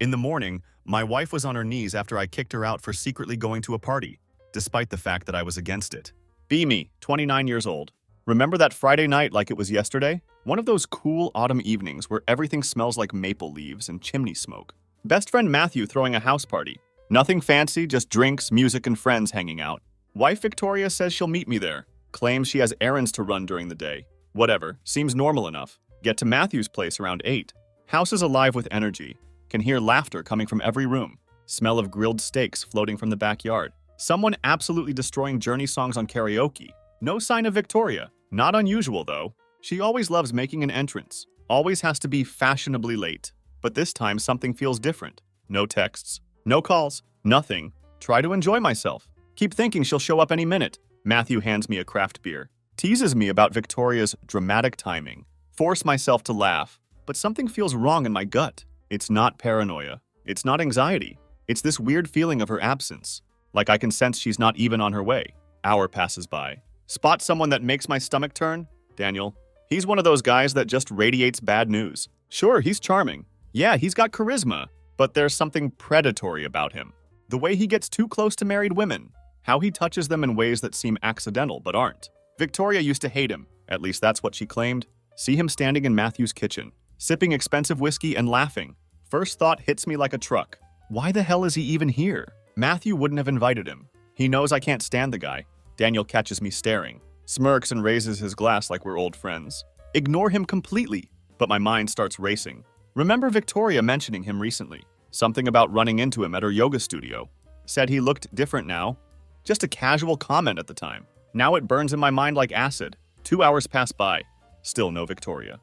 In the morning, my wife was on her knees after I kicked her out for secretly going to a party, despite the fact that I was against it. Be me, 29 years old. Remember that Friday night like it was yesterday? One of those cool autumn evenings where everything smells like maple leaves and chimney smoke. Best friend Matthew throwing a house party. Nothing fancy, just drinks, music, and friends hanging out. Wife Victoria says she'll meet me there. Claims she has errands to run during the day. Whatever, seems normal enough. Get to Matthew's place around 8. House is alive with energy. Can hear laughter coming from every room. Smell of grilled steaks floating from the backyard. Someone absolutely destroying Journey songs on karaoke. No sign of Victoria. Not unusual, though. She always loves making an entrance. Always has to be fashionably late. But this time, something feels different. No texts. No calls. Nothing. Try to enjoy myself. Keep thinking she'll show up any minute. Matthew hands me a craft beer. Teases me about Victoria's dramatic timing. Force myself to laugh. But something feels wrong in my gut. It's not paranoia. It's not anxiety. It's this weird feeling of her absence. Like I can sense she's not even on her way. Hour passes by. Spot someone that makes my stomach turn? Daniel. He's one of those guys that just radiates bad news. Sure, he's charming. Yeah, he's got charisma. But there's something predatory about him. The way he gets too close to married women. How he touches them in ways that seem accidental but aren't. Victoria used to hate him. At least that's what she claimed. See him standing in Matthew's kitchen, sipping expensive whiskey and laughing. First thought hits me like a truck. Why the hell is he even here? Matthew wouldn't have invited him. He knows I can't stand the guy. Daniel catches me staring, smirks and raises his glass like we're old friends. Ignore him completely, but my mind starts racing. Remember Victoria mentioning him recently. Something about running into him at her yoga studio. Said he looked different now. Just a casual comment at the time. Now it burns in my mind like acid. 2 hours pass by. Still no Victoria.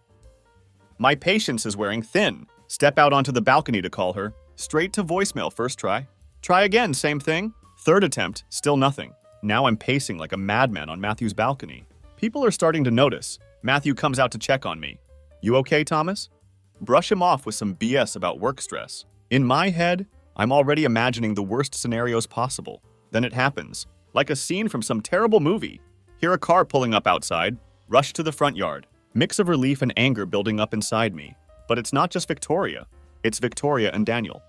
My patience is wearing thin. Step out onto the balcony to call her. Straight to voicemail first try. Try again, same thing. Third attempt, still nothing. Now I'm pacing like a madman on Matthew's balcony. People are starting to notice. Matthew comes out to check on me. You okay, Thomas? Brush him off with some BS about work stress. In my head, I'm already imagining the worst scenarios possible. Then it happens. Like a scene from some terrible movie. Hear a car pulling up outside. Rush to the front yard. Mix of relief and anger building up inside me. But it's not just Victoria. It's Victoria and Daniel.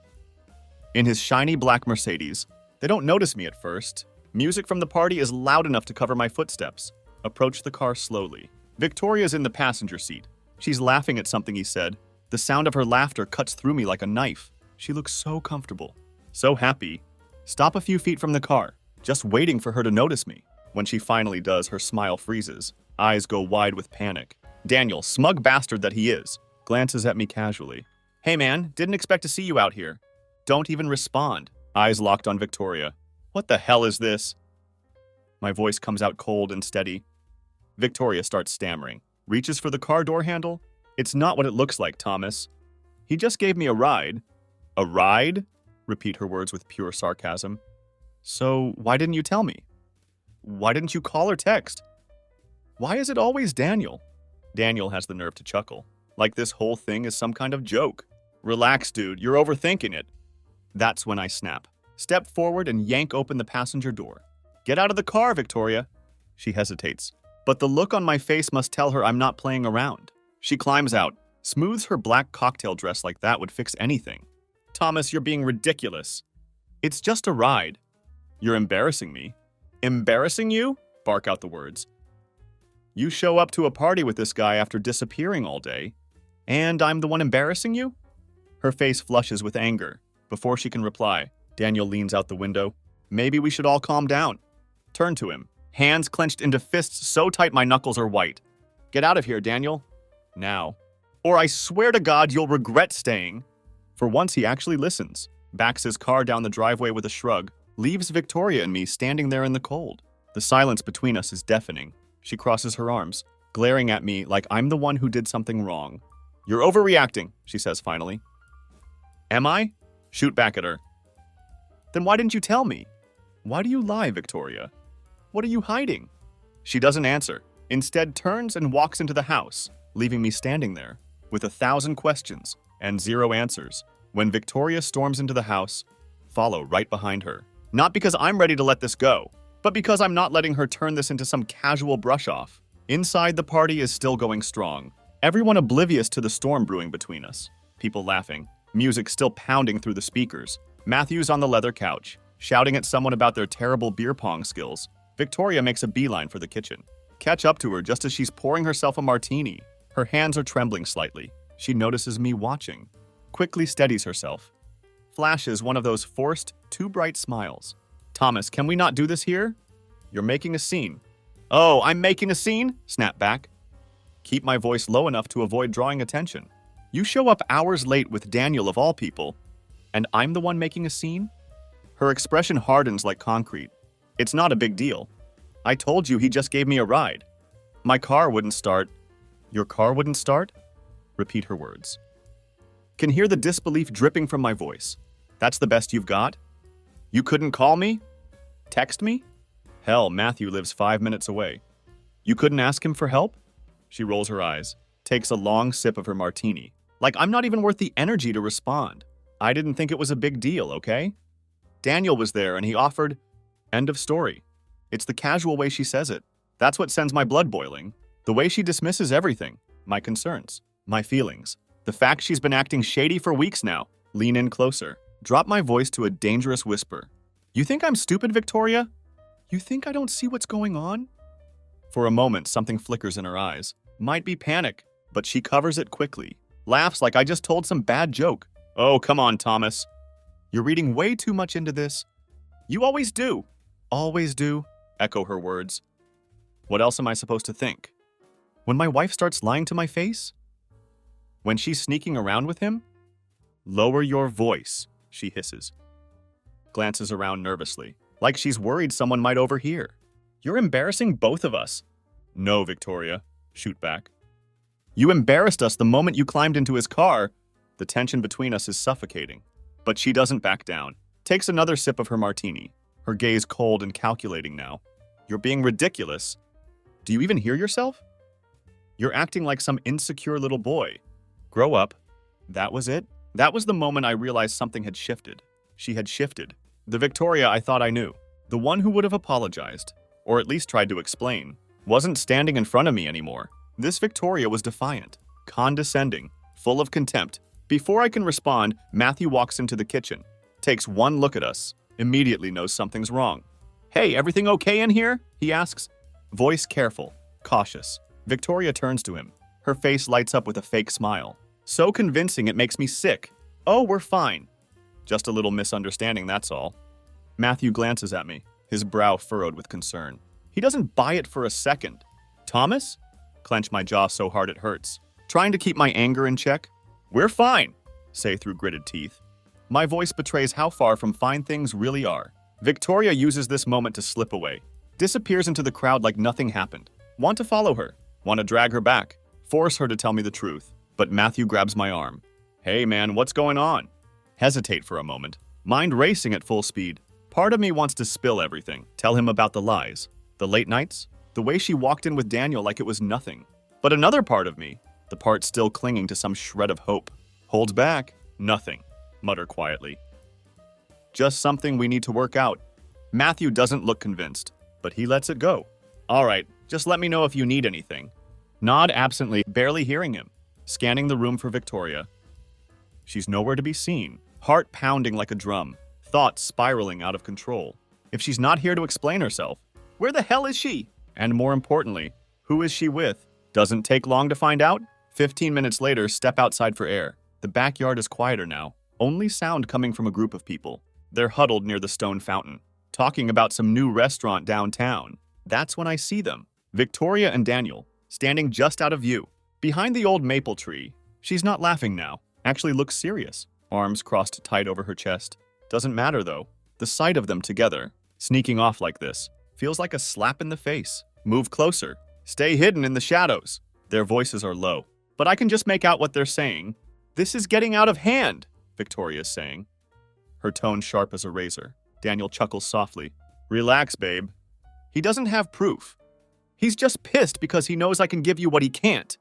In his shiny black Mercedes. They don't notice me at first. Music from the party is loud enough to cover my footsteps. Approach the car slowly. Victoria's in the passenger seat. She's laughing at something he said. The sound of her laughter cuts through me like a knife. She looks so comfortable. So happy. Stop a few feet from the car. Just waiting for her to notice me. When she finally does, her smile freezes. Eyes go wide with panic. Daniel, smug bastard that he is, glances at me casually. Hey man, didn't expect to see you out here. Don't even respond. Eyes locked on Victoria. What the hell is this? My voice comes out cold and steady. Victoria starts stammering. Reaches for the car door handle. It's not what it looks like, Thomas. He just gave me a ride. A ride? Repeat her words with pure sarcasm. So why didn't you tell me? Why didn't you call or text? Why is it always Daniel? Daniel has the nerve to chuckle. Like this whole thing is some kind of joke. Relax, dude. You're overthinking it. That's when I snap. Step forward and yank open the passenger door. Get out of the car, Victoria. She hesitates. But the look on my face must tell her I'm not playing around. She climbs out, smooths her black cocktail dress like that would fix anything. Thomas, you're being ridiculous. It's just a ride. You're embarrassing me. Embarrassing you? Bark out the words. You show up to a party with this guy after disappearing all day, and I'm the one embarrassing you? Her face flushes with anger. Before she can reply, Daniel leans out the window. Maybe we should all calm down. Turn to him, hands clenched into fists so tight my knuckles are white. Get out of here, Daniel. Now. Or I swear to God you'll regret staying. For once he actually listens, backs his car down the driveway with a shrug, leaves Victoria and me standing there in the cold. The silence between us is deafening. She crosses her arms, glaring at me like I'm the one who did something wrong. You're overreacting, she says finally. Am I? Shoot back at her. Then why didn't you tell me? Why do you lie, Victoria? What are you hiding? She doesn't answer, instead turns and walks into the house, leaving me standing there, with 1,000 questions and 0 answers. When Victoria storms into the house, follow right behind her. Not because I'm ready to let this go, but because I'm not letting her turn this into some casual brush-off. Inside, the party is still going strong. Everyone oblivious to the storm brewing between us. People laughing, Music still pounding through the speakers. Matthew's on the leather couch, shouting at someone about their terrible beer pong skills. Victoria makes a beeline for the kitchen. Catch up to her just as she's pouring herself a martini. Her hands are trembling slightly. She notices me watching. Quickly steadies herself. Flashes one of those forced, too bright smiles. Thomas, can we not do this here? You're making a scene. Oh, I'm making a scene? Snap back. Keep my voice low enough to avoid drawing attention. You show up hours late with Daniel of all people, and I'm the one making a scene? Her expression hardens like concrete. It's not a big deal. I told you he just gave me a ride. My car wouldn't start. Your car wouldn't start? Repeat her words. Can hear the disbelief dripping from my voice. That's the best you've got? You couldn't call me? Text me? Hell, Matthew lives 5 minutes away. You couldn't ask him for help? She rolls her eyes, takes a long sip of her martini. Like I'm not even worth the energy to respond. I didn't think it was a big deal, okay? Daniel was there and he offered. End of story. It's the casual way she says it. That's what sends my blood boiling. The way she dismisses everything. My concerns. My feelings. The fact she's been acting shady for weeks now. Lean in closer. Drop my voice to a dangerous whisper. You think I'm stupid, Victoria? You think I don't see what's going on? For a moment, something flickers in her eyes. Might be panic, but she covers it quickly. Laughs like I just told some bad joke. Oh, come on, Thomas. You're reading way too much into this. You always do. Always do, echo her words. What else am I supposed to think? When my wife starts lying to my face? When she's sneaking around with him? Lower your voice, she hisses. Glances around nervously, like she's worried someone might overhear. You're embarrassing both of us. No, Victoria. Shoot back. You embarrassed us the moment you climbed into his car. The tension between us is suffocating. But she doesn't back down. Takes another sip of her martini. Her gaze cold and calculating now. You're being ridiculous. Do you even hear yourself? You're acting like some insecure little boy. Grow up. That was it? That was the moment I realized something had shifted. She had shifted. The Victoria I thought I knew. The one who would have apologized, or at least tried to explain, wasn't standing in front of me anymore. This Victoria was defiant, condescending, full of contempt. Before I can respond, Matthew walks into the kitchen, takes one look at us, immediately knows something's wrong. Hey, everything okay in here? He asks. Voice careful, cautious. Victoria turns to him. Her face lights up with a fake smile. So convincing it makes me sick. Oh, we're fine. Just a little misunderstanding, that's all. Matthew glances at me, his brow furrowed with concern. He doesn't buy it for a second. Thomas? Clench my jaw so hard it hurts. Trying to keep my anger in check. We're fine, say through gritted teeth. My voice betrays how far from fine things really are. Victoria uses this moment to slip away. Disappears into the crowd like nothing happened. Want to follow her. Want to drag her back. Force her to tell me the truth. But Matthew grabs my arm. Hey man, what's going on? Hesitate for a moment. Mind racing at full speed. Part of me wants to spill everything. Tell him about the lies. The late nights. The way she walked in with Daniel like it was nothing. But another part of me, the part still clinging to some shred of hope, holds back. Nothing. Mutter quietly. Just something we need to work out. Matthew doesn't look convinced, but he lets it go. All right, just let me know if you need anything. Nod absently, barely hearing him. Scanning the room for Victoria. She's nowhere to be seen. Heart pounding like a drum. Thoughts spiraling out of control. If she's not here to explain herself, where the hell is she? And more importantly, who is she with? Doesn't take long to find out. 15 minutes later, step outside for air. The backyard is quieter now. Only sound coming from a group of people. They're huddled near the stone fountain, talking about some new restaurant downtown. That's when I see them. Victoria and Daniel, standing just out of view. Behind the old maple tree. She's not laughing now. Actually looks serious. Arms crossed tight over her chest. Doesn't matter though. The sight of them together, sneaking off like this, feels like a slap in the face. Move closer. Stay hidden in the shadows. Their voices are low, but I can just make out what they're saying. This is getting out of hand, Victoria's saying. Her tone sharp as a razor. Daniel chuckles softly. Relax, babe. He doesn't have proof. He's just pissed because he knows I can give you what he can't.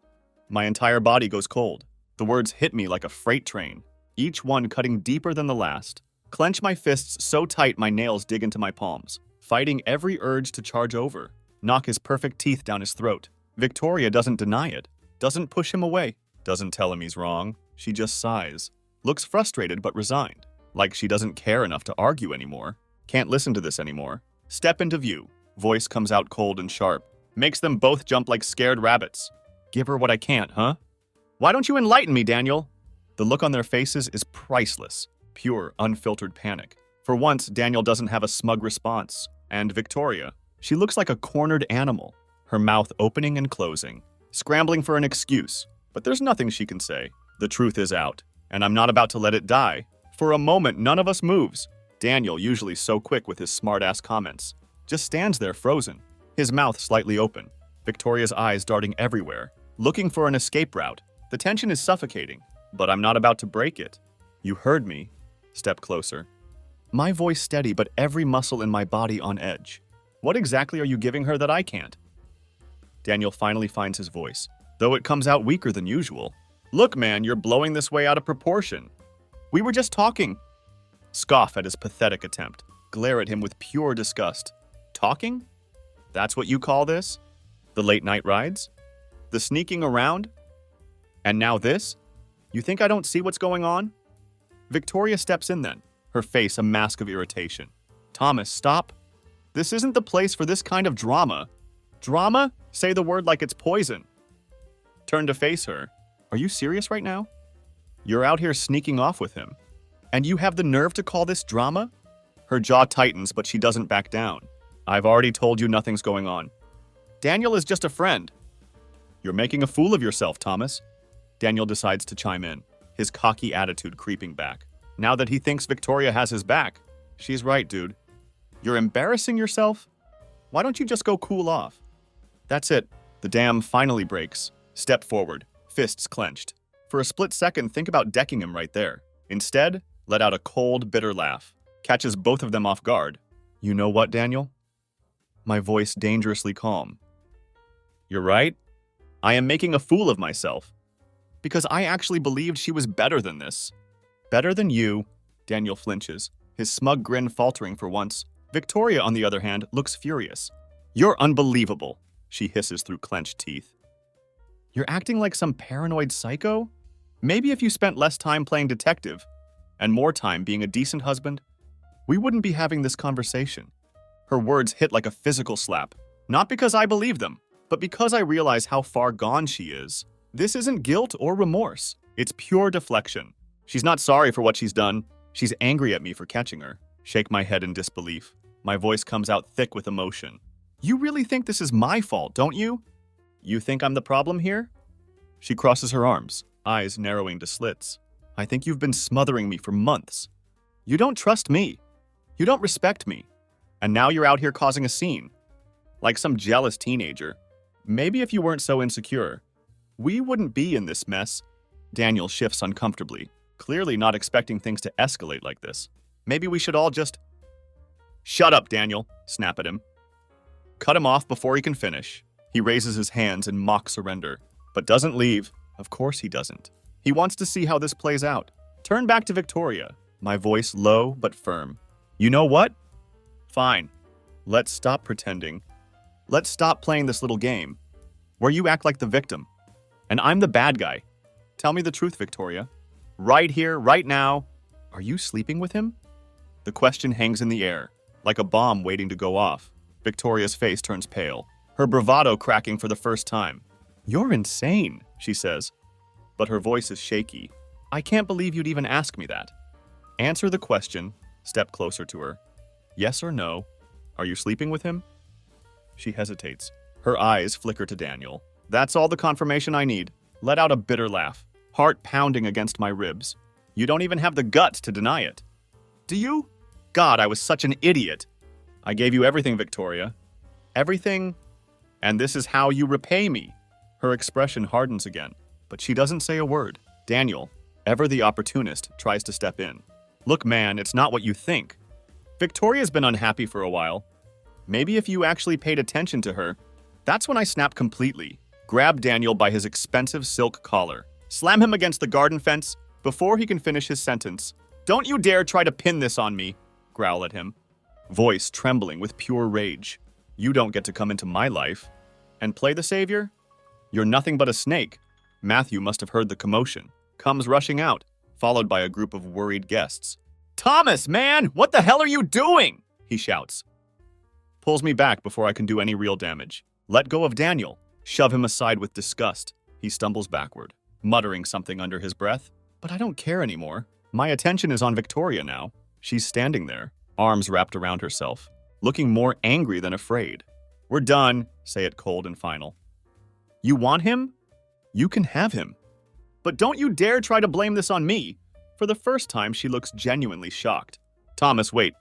My entire body goes cold. The words hit me like a freight train, each one cutting deeper than the last. Clench my fists so tight my nails dig into my palms, fighting every urge to charge over, knock his perfect teeth down his throat. Victoria doesn't deny it, doesn't push him away, doesn't tell him he's wrong. She just sighs. looks frustrated but resigned, like she doesn't care enough to argue anymore. Can't listen to this anymore. Step into view. Voice comes out cold and sharp. Makes them both jump like scared rabbits. Give her what I can't, huh? Why don't you enlighten me, Daniel? The look on their faces is priceless. Pure, unfiltered panic. For once, Daniel doesn't have a smug response. And Victoria, she looks like a cornered animal, her mouth opening and closing, scrambling for an excuse. But there's nothing she can say. The truth is out, and I'm not about to let it die. For a moment, none of us moves. Daniel, usually so quick with his smart-ass comments, just stands there frozen, his mouth slightly open, Victoria's eyes darting everywhere, looking for an escape route. The tension is suffocating, but I'm not about to break it. You heard me. Step closer. My voice steady, but every muscle in my body on edge. What exactly are you giving her that I can't? Daniel finally finds his voice, though it comes out weaker than usual. Look, man, you're blowing this way out of proportion. We were just talking. Scoff at his pathetic attempt. Glare at him with pure disgust. Talking? That's what you call this? The late night rides? The sneaking around? And now this? You think I don't see what's going on? Victoria steps in then, her face a mask of irritation. Thomas, stop. This isn't the place for this kind of drama. Drama? Say the word like it's poison. Turn to face her. Are you serious right now? You're out here sneaking off with him. And you have the nerve to call this drama? Her jaw tightens, but she doesn't back down. I've already told you nothing's going on. Daniel is just a friend. You're making a fool of yourself, Thomas. Daniel decides to chime in, his cocky attitude creeping back. Now that he thinks Victoria has his back. She's right, dude. You're embarrassing yourself? Why don't you just go cool off? That's it. The dam finally breaks. Step forward, fists clenched. For a split second, think about decking him right there. Instead, let out a cold, bitter laugh. Catches both of them off guard. You know what, Daniel? My voice dangerously calm. You're right. I am making a fool of myself. Because I actually believed she was better than this. Better than you, Daniel flinches, his smug grin faltering for once. Victoria, on the other hand, looks furious. You're unbelievable, she hisses through clenched teeth. You're acting like some paranoid psycho? Maybe if you spent less time playing detective and more time being a decent husband, we wouldn't be having this conversation. Her words hit like a physical slap. Not because I believe them, but because I realize how far gone she is. This isn't guilt or remorse. It's pure deflection. She's not sorry for what she's done. She's angry at me for catching her. Shake my head in disbelief. My voice comes out thick with emotion. You really think this is my fault, don't you? You think I'm the problem here? She crosses her arms, eyes narrowing to slits. I think you've been smothering me for months. You don't trust me. You don't respect me. And now you're out here causing a scene. Like some jealous teenager. Maybe if you weren't so insecure, we wouldn't be in this mess. Daniel shifts uncomfortably, clearly not expecting things to escalate like this. Maybe we should all just... Shut up, Daniel, snap at him. Cut him off before he can finish. He raises his hands in mock surrender, but doesn't leave. Of course he doesn't. He wants to see how this plays out. Turn back to Victoria, my voice low but firm. You know what? Fine. Let's stop pretending. Let's stop playing this little game, where you act like the victim, and I'm the bad guy. Tell me the truth, Victoria. Right here, right now. Are you sleeping with him? The question hangs in the air, like a bomb waiting to go off. Victoria's face turns pale, her bravado cracking for the first time. You're insane, she says, but her voice is shaky. I can't believe you'd even ask me that. Answer the question. Step closer to her. Yes or no? Are you sleeping with him? She hesitates. Her eyes flicker to Daniel. That's all the confirmation I need. Let out a bitter laugh, heart pounding against my ribs. You don't even have the guts to deny it. Do you? God, I was such an idiot. I gave you everything, Victoria. Everything, and this is how you repay me. Her expression hardens again, but she doesn't say a word. Daniel, ever the opportunist, tries to step in. Look, man, it's not what you think. Victoria's been unhappy for a while. Maybe if you actually paid attention to her. That's when I snap completely. Grab Daniel by his expensive silk collar. Slam him against the garden fence before he can finish his sentence. Don't you dare try to pin this on me, growl at him. Voice trembling with pure rage. You don't get to come into my life and play the savior? You're nothing but a snake. Matthew must have heard the commotion. Comes rushing out, followed by a group of worried guests. Thomas, man, what the hell are you doing? He shouts. Pulls me back before I can do any real damage. Let go of Daniel. Shove him aside with disgust. He stumbles backward, muttering something under his breath. But I don't care anymore. My attention is on Victoria now. She's standing there, arms wrapped around herself, looking more angry than afraid. We're done, say it cold and final. You want him? You can have him. But don't you dare try to blame this on me. For the first time, she looks genuinely shocked. Thomas, wait.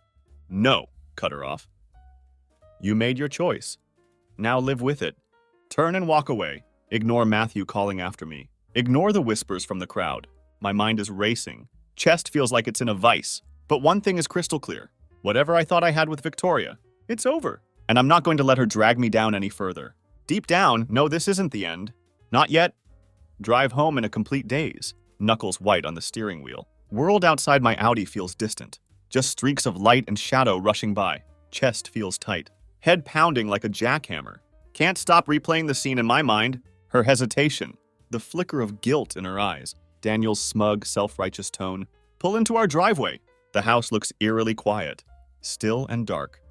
No, cut her off. You made your choice. Now live with it. Turn and walk away. Ignore Matthew calling after me. Ignore the whispers from the crowd. My mind is racing. Chest feels like it's in a vice. But one thing is crystal clear. Whatever I thought I had with Victoria, it's over. And I'm not going to let her drag me down any further. Deep down, no, this isn't the end. Not yet. Drive home in a complete daze. Knuckles white on the steering wheel. World outside my Audi feels distant. Just streaks of light and shadow rushing by. Chest feels tight. Head pounding like a jackhammer. Can't stop replaying the scene in my mind. Her hesitation. The flicker of guilt in her eyes. Daniel's smug, self-righteous tone. Pull into our driveway. The house looks eerily quiet. Still and dark.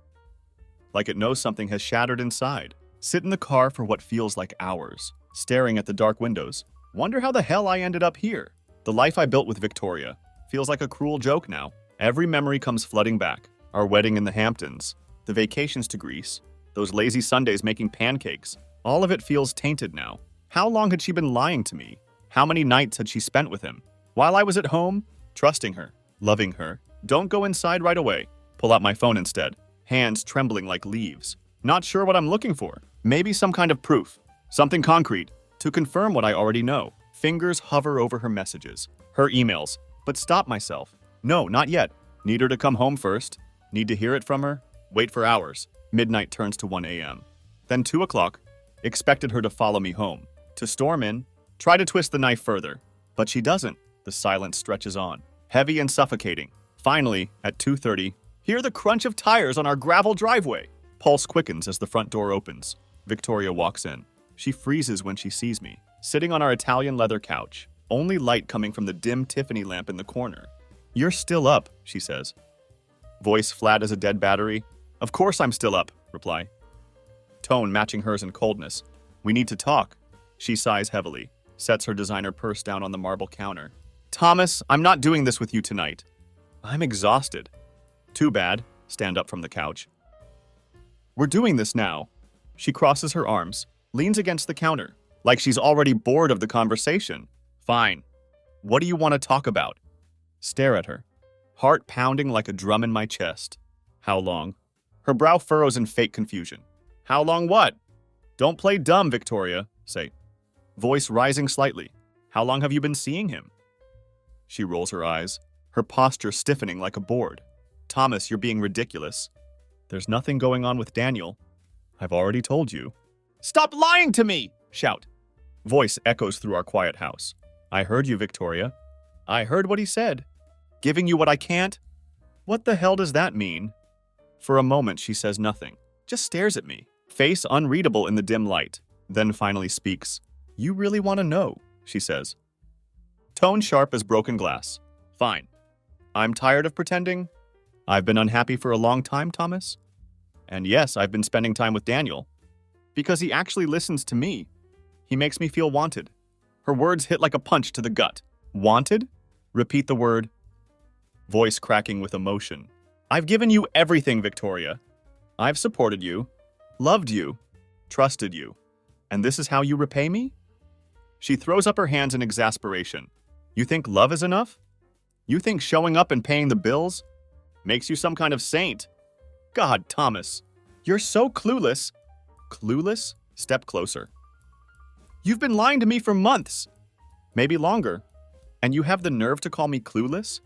Like it knows something has shattered inside. Sit in the car for what feels like hours. Staring at the dark windows. Wonder how the hell I ended up here. The life I built with Victoria. Feels like a cruel joke now. Every memory comes flooding back. Our wedding in the Hamptons. The vacations to Greece. Those lazy Sundays making pancakes. All of it feels tainted now. How long had she been lying to me? How many nights had she spent with him? While I was at home, trusting her, loving her. Don't go inside right away. Pull out my phone instead. Hands trembling like leaves. Not sure what I'm looking for. Maybe some kind of proof. Something concrete. To confirm what I already know. Fingers hover over her messages. Her emails. But stop myself. No, not yet. Need her to come home first. Need to hear it from her. Wait for hours. Midnight turns to 1 a.m. Then 2 o'clock. Expected her to follow me home. To storm in. Try to twist the knife further. But she doesn't. The silence stretches on. Heavy and suffocating. Finally, at 2:30, hear the crunch of tires on our gravel driveway. Pulse quickens as the front door opens. Victoria walks in. She freezes when she sees me, sitting on our Italian leather couch, only light coming from the dim Tiffany lamp in the corner. You're still up, she says. Voice flat as a dead battery. Of course I'm still up, reply. Tone matching hers in coldness. We need to talk. She sighs heavily, sets her designer purse down on the marble counter. Thomas, I'm not doing this with you tonight. I'm exhausted. Too bad. Stand up from the couch. We're doing this now. She crosses her arms, leans against the counter, like she's already bored of the conversation. Fine. What do you want to talk about? Stare at her. Heart pounding like a drum in my chest. How long? Her brow furrows in fake confusion. How long what? Don't play dumb, Victoria, say. Voice rising slightly. How long have you been seeing him? She rolls her eyes, her posture stiffening like a board. Thomas, you're being ridiculous. There's nothing going on with Daniel. I've already told you. Stop lying to me! Shout. Voice echoes through our quiet house. I heard you, Victoria. I heard what he said. Giving you what I can't? What the hell does that mean? For a moment, she says nothing, just stares at me, face unreadable in the dim light, then finally speaks. You really want to know, she says. Tone sharp as broken glass. Fine. I'm tired of pretending. I've been unhappy for a long time, Thomas. And yes, I've been spending time with Daniel. Because he actually listens to me. He makes me feel wanted. Her words hit like a punch to the gut. Wanted? Repeat the word. Voice cracking with emotion. I've given you everything, Victoria. I've supported you, loved you, trusted you. And this is how you repay me? She throws up her hands in exasperation. You think love is enough? You think showing up and paying the bills makes you some kind of saint? God, Thomas, you're so clueless. Clueless? Step closer. You've been lying to me for months, maybe longer, and you have the nerve to call me clueless?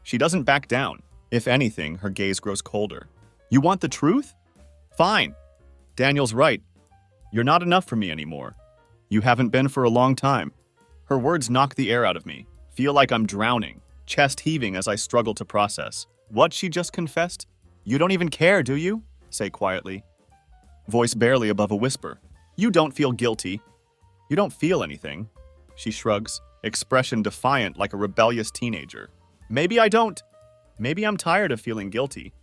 She doesn't back down. If anything, her gaze grows colder. You want the truth? Fine. Daniel's right. You're not enough for me anymore. You haven't been for a long time. Her words knock the air out of me. Feel like I'm drowning, chest heaving as I struggle to process. What she just confessed? You don't even care, do you? Say quietly. Voice barely above a whisper. You don't feel guilty. You don't feel anything. She shrugs. expression defiant like a rebellious teenager. Maybe I don't. Maybe I'm tired of feeling guilty.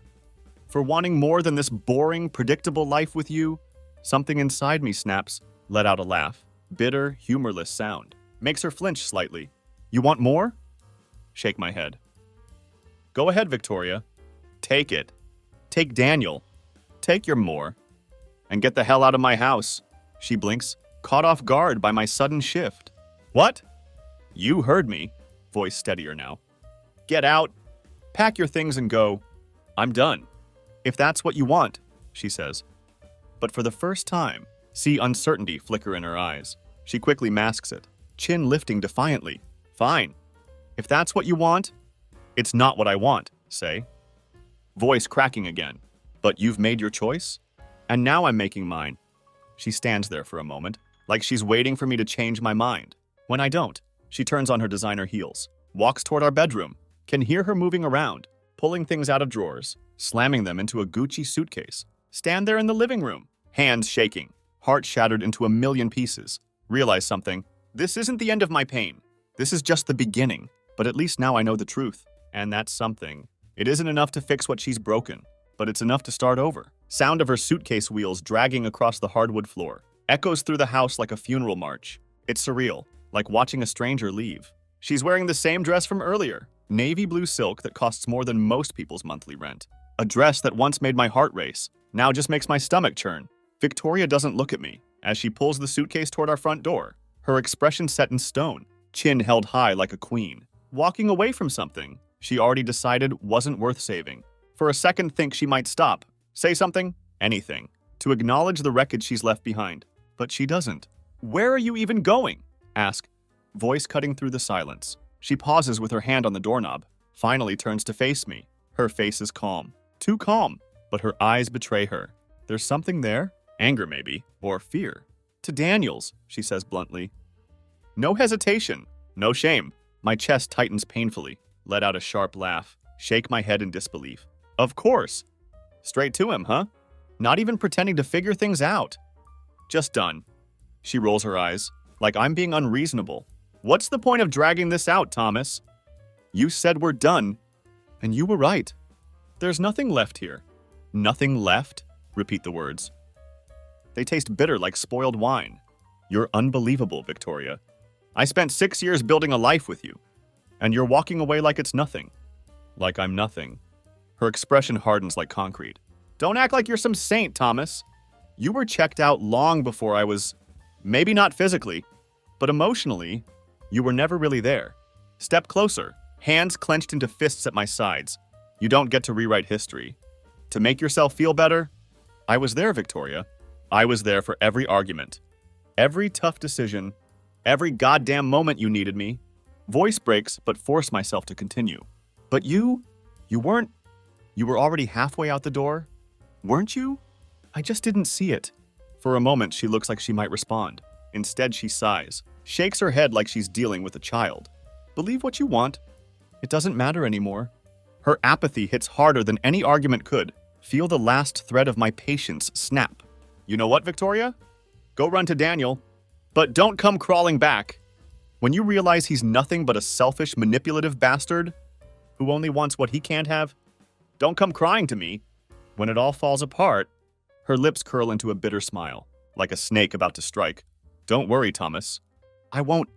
For wanting more than this boring, predictable life with you, something inside me snaps, let out a laugh. Bitter, humorless sound. Makes her flinch slightly. You want more? Shake my head. Go ahead, Victoria. Take it. Take Daniel. Take your more. And get the hell out of my house. She blinks, caught off guard by my sudden shift. What? You heard me. Voice steadier now. Get out. Pack your things and go. I'm done. If that's what you want, she says. But for the first time, see uncertainty flicker in her eyes. She quickly masks it, chin lifting defiantly. Fine. If that's what you want, it's not what I want, say. Voice cracking again. But you've made your choice? And now I'm making mine. She stands there for a moment, like she's waiting for me to change my mind. When I don't, she turns on her designer heels, walks toward our bedroom, can hear her moving around, pulling things out of drawers, slamming them into a Gucci suitcase. Stand there in the living room, hands shaking, heart shattered into a million pieces. Realize something. This isn't the end of my pain. This is just the beginning. But at least now I know the truth. And that's something. It isn't enough to fix what she's broken, but it's enough to start over. Sound of her suitcase wheels dragging across the hardwood floor echoes through the house like a funeral march. It's surreal, like watching a stranger leave. She's wearing the same dress from earlier, navy blue silk that costs more than most people's monthly rent. A dress that once made my heart race, now just makes my stomach churn. Victoria doesn't look at me as she pulls the suitcase toward our front door, her expression set in stone, chin held high like a queen, walking away from something she already decided wasn't worth saving. For a second, think she might stop, say something, anything, to acknowledge the wreckage she's left behind. But she doesn't. Where are you even going? Ask, voice cutting through the silence. She pauses with her hand on the doorknob, finally turns to face me. Her face is calm. Too calm, but her eyes betray her. There's something there? Anger maybe, or fear. To Daniel's, she says bluntly. No hesitation, no shame. My chest tightens painfully, let out a sharp laugh, shake my head in disbelief. Of course. Straight to him, huh? Not even pretending to figure things out. Just done. She rolls her eyes, like I'm being unreasonable. What's the point of dragging this out, Thomas? You said we're done, and you were right. There's nothing left here. Nothing left? Repeat the words. They taste bitter like spoiled wine. You're unbelievable, Victoria. I spent 6 years building a life with you, and you're walking away like it's nothing. Like I'm nothing. Her expression hardens like concrete. Don't act like you're some saint, Thomas. You were checked out long before I was, maybe not physically, but emotionally, you were never really there. Step closer, hands clenched into fists at my sides. You don't get to rewrite history. To make yourself feel better, I was there, Victoria. I was there for every argument, every tough decision, every goddamn moment you needed me. Voice breaks, but force myself to continue. But you weren't. You were already halfway out the door, weren't you? I just didn't see it. For a moment, she looks like she might respond. Instead, she sighs, shakes her head like she's dealing with a child. Believe what you want. It doesn't matter anymore. Her apathy hits harder than any argument could. Feel the last thread of my patience snap. You know what, Victoria? Go run to Daniel, but don't come crawling back. When you realize he's nothing but a selfish, manipulative bastard who only wants what he can't have, don't come crying to me. When it all falls apart, her lips curl into a bitter smile, like a snake about to strike. Don't worry, Thomas. I won't.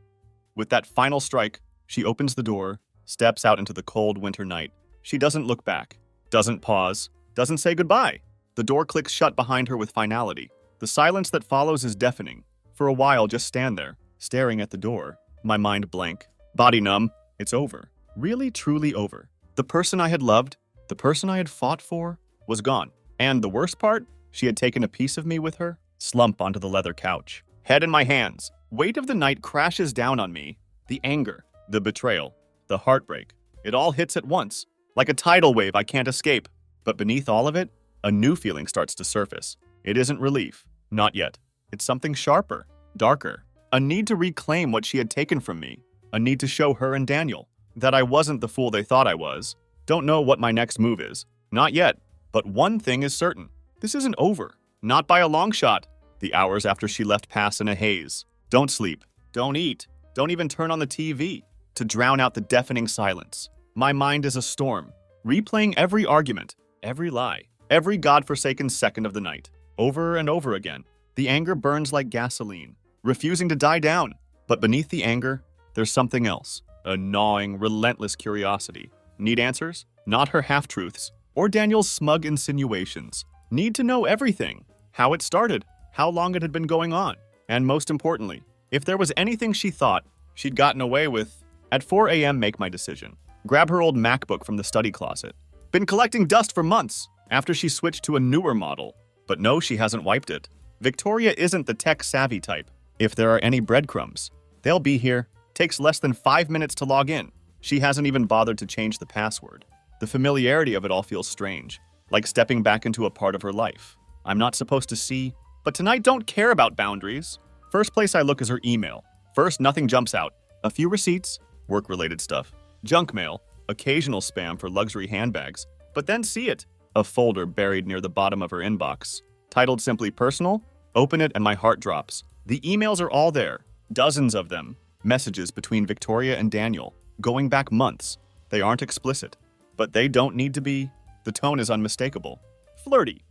With that final strike, she opens the door, steps out into the cold winter night. She doesn't look back, doesn't pause, doesn't say goodbye. The door clicks shut behind her with finality. The silence that follows is deafening. For a while, just stand there, staring at the door, my mind blank, body numb. It's over. Really, truly over. The person I had loved, the person I had fought for, was gone. And the worst part, she had taken a piece of me with her, slump onto the leather couch. Head in my hands. Weight of the night crashes down on me. The anger, the betrayal, the heartbreak. It all hits at once, like a tidal wave I can't escape. But beneath all of it, a new feeling starts to surface. It isn't relief. Not yet. It's something sharper, darker. A need to reclaim what she had taken from me. A need to show her and Daniel that I wasn't the fool they thought I was. Don't know what my next move is. Not yet. But one thing is certain. This isn't over. Not by a long shot. The hours after she left pass in a haze. Don't sleep. Don't eat. Don't even turn on the TV to drown out the deafening silence. My mind is a storm, replaying every argument, every lie, every godforsaken second of the night, over and over again. The anger burns like gasoline, refusing to die down. But beneath the anger, there's something else, a gnawing, relentless curiosity. Need answers? Not her half-truths, or Daniel's smug insinuations. Need to know everything. How it started, how long it had been going on, and most importantly, if there was anything she thought she'd gotten away with. At 4 a.m., make my decision. Grab her old MacBook from the study closet. Been collecting dust for months after she switched to a newer model. But no, she hasn't wiped it. Victoria isn't the tech-savvy type. If there are any breadcrumbs, they'll be here. Takes less than 5 minutes to log in. She hasn't even bothered to change the password. The familiarity of it all feels strange, like stepping back into a part of her life I'm not supposed to see. But tonight don't care about boundaries. First place I look is her email. First, nothing jumps out. A few receipts, work-related stuff, junk mail, occasional spam for luxury handbags. But then see it, a folder buried near the bottom of her inbox, titled simply personal. Open it and my heart drops. The emails are all there, dozens of them. Messages between Victoria and Daniel, going back months. They aren't explicit, but they don't need to be. The tone is unmistakable. Flirty.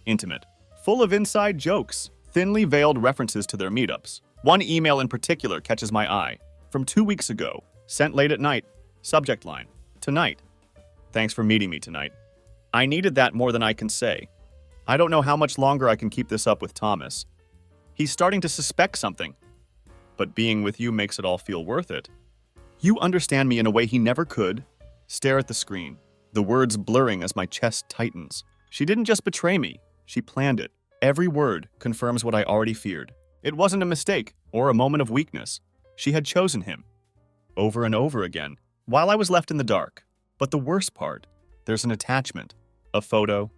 Intimate. Full of inside jokes, thinly veiled references to their meetups. One email in particular catches my eye. From 2 weeks ago, sent late at night. Subject line, tonight. Thanks for meeting me tonight. I needed that more than I can say. I don't know how much longer I can keep this up with Thomas. He's starting to suspect something. But being with you makes it all feel worth it. You understand me in a way he never could. Stare at the screen, the words blurring as my chest tightens. She didn't just betray me, she planned it. Every word confirms what I already feared. It wasn't a mistake or a moment of weakness. She had chosen him. Over and over again, while I was left in the dark. But the worst part, there's an attachment. A photo.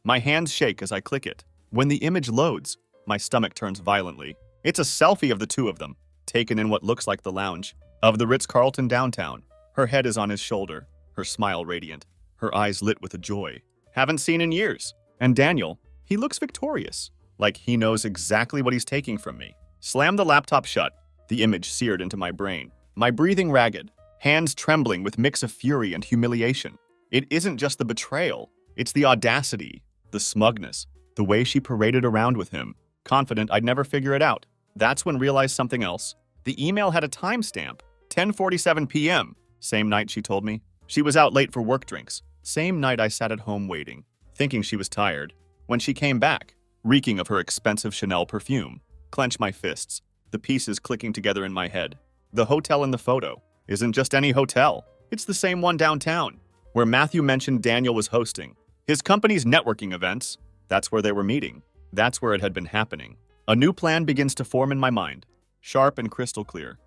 My hands shake as I click it. When the image loads, my stomach turns violently. It's a selfie of the two of them, taken in what looks like the lounge of the Ritz-Carlton downtown. Her head is on his shoulder, her smile radiant, her eyes lit with a joy haven't seen in years. And Daniel, he looks victorious, like he knows exactly what he's taking from me. Slam the laptop shut, the image seared into my brain. My breathing ragged, hands trembling with mix of fury and humiliation. It isn't just the betrayal, it's the audacity, the smugness, the way she paraded around with him, confident I'd never figure it out. That's when realized something else. The email had a timestamp, 10:47 p.m. Same night she told me. She was out late for work drinks. Same night I sat at home waiting, thinking she was tired. When she came back, reeking of her expensive Chanel perfume, clench my fists, the pieces clicking together in my head. The hotel in the photo isn't just any hotel. It's the same one downtown, where Matthew mentioned Daniel was hosting. His company's networking events, that's where they were meeting. That's where it had been happening. A new plan begins to form in my mind, sharp and crystal clear.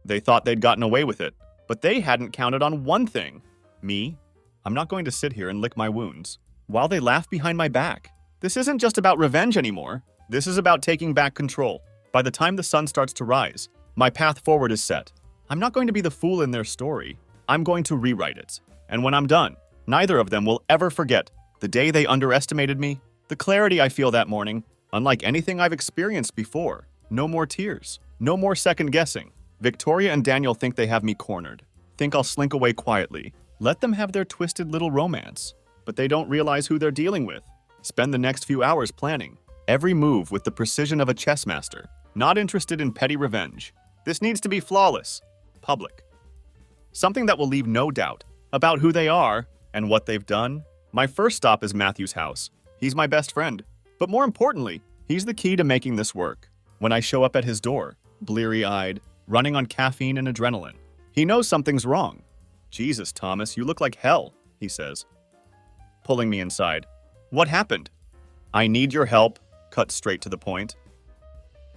They thought they'd gotten away with it, but they hadn't counted on one thing. Me? I'm not going to sit here and lick my wounds while they laugh behind my back. This isn't just about revenge anymore. This is about taking back control. By the time the sun starts to rise, my path forward is set. I'm not going to be the fool in their story. I'm going to rewrite it. And when I'm done, neither of them will ever forget the day they underestimated me, the clarity I feel that morning, unlike anything I've experienced before. No more tears. No more second guessing. Victoria and Daniel think they have me cornered. Think I'll slink away quietly. Let them have their twisted little romance. But they don't realize who they're dealing with. Spend the next few hours planning. Every move with the precision of a chess master. Not interested in petty revenge. This needs to be flawless. Public. Something that will leave no doubt about who they are and what they've done. My first stop is Matthew's house. He's my best friend. But more importantly, he's the key to making this work. When I show up at his door, bleary-eyed, running on caffeine and adrenaline, he knows something's wrong. Jesus, Thomas, you look like hell, he says, pulling me inside. What happened? I need your help. Cut straight to the point.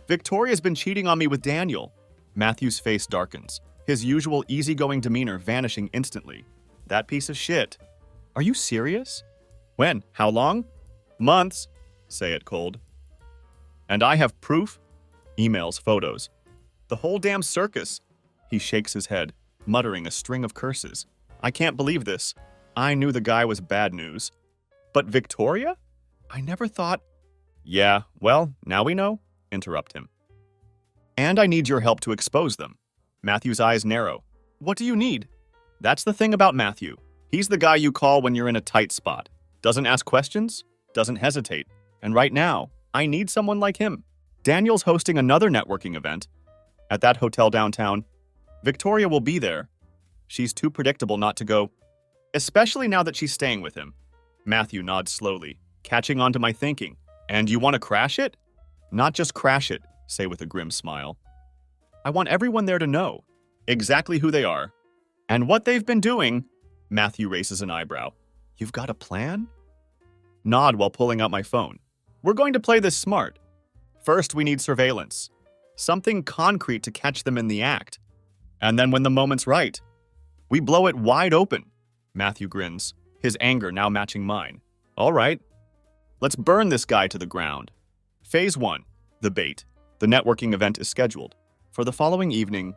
Victoria's been cheating on me with Daniel. Matthew's face darkens, his usual easygoing demeanor vanishing instantly. That piece of shit. Are you serious? When? How long? Months. Say it cold. And I have proof? Emails, photos. The whole damn circus. He shakes his head, muttering a string of curses. I can't believe this. I knew the guy was bad news. But Victoria? I never thought... Yeah, well, now we know. Interrupt him. And I need your help to expose them. Matthew's eyes narrow. What do you need? That's the thing about Matthew. He's the guy you call when you're in a tight spot. Doesn't ask questions, doesn't hesitate. And right now, I need someone like him. Daniel's hosting another networking event at that hotel downtown. Victoria will be there. She's too predictable not to go, especially now that she's staying with him. Matthew nods slowly, catching on to my thinking. And you want to crash it? Not just crash it, say with a grim smile. I want everyone there to know exactly who they are and what they've been doing. Matthew raises an eyebrow. You've got a plan? Nod while pulling out my phone. We're going to play this smart. First, we need surveillance. Something concrete to catch them in the act. And then when the moment's right, we blow it wide open. Matthew grins, his anger now matching mine. All right, let's burn this guy to the ground. Phase 1, the bait. The networking event is scheduled for the following evening.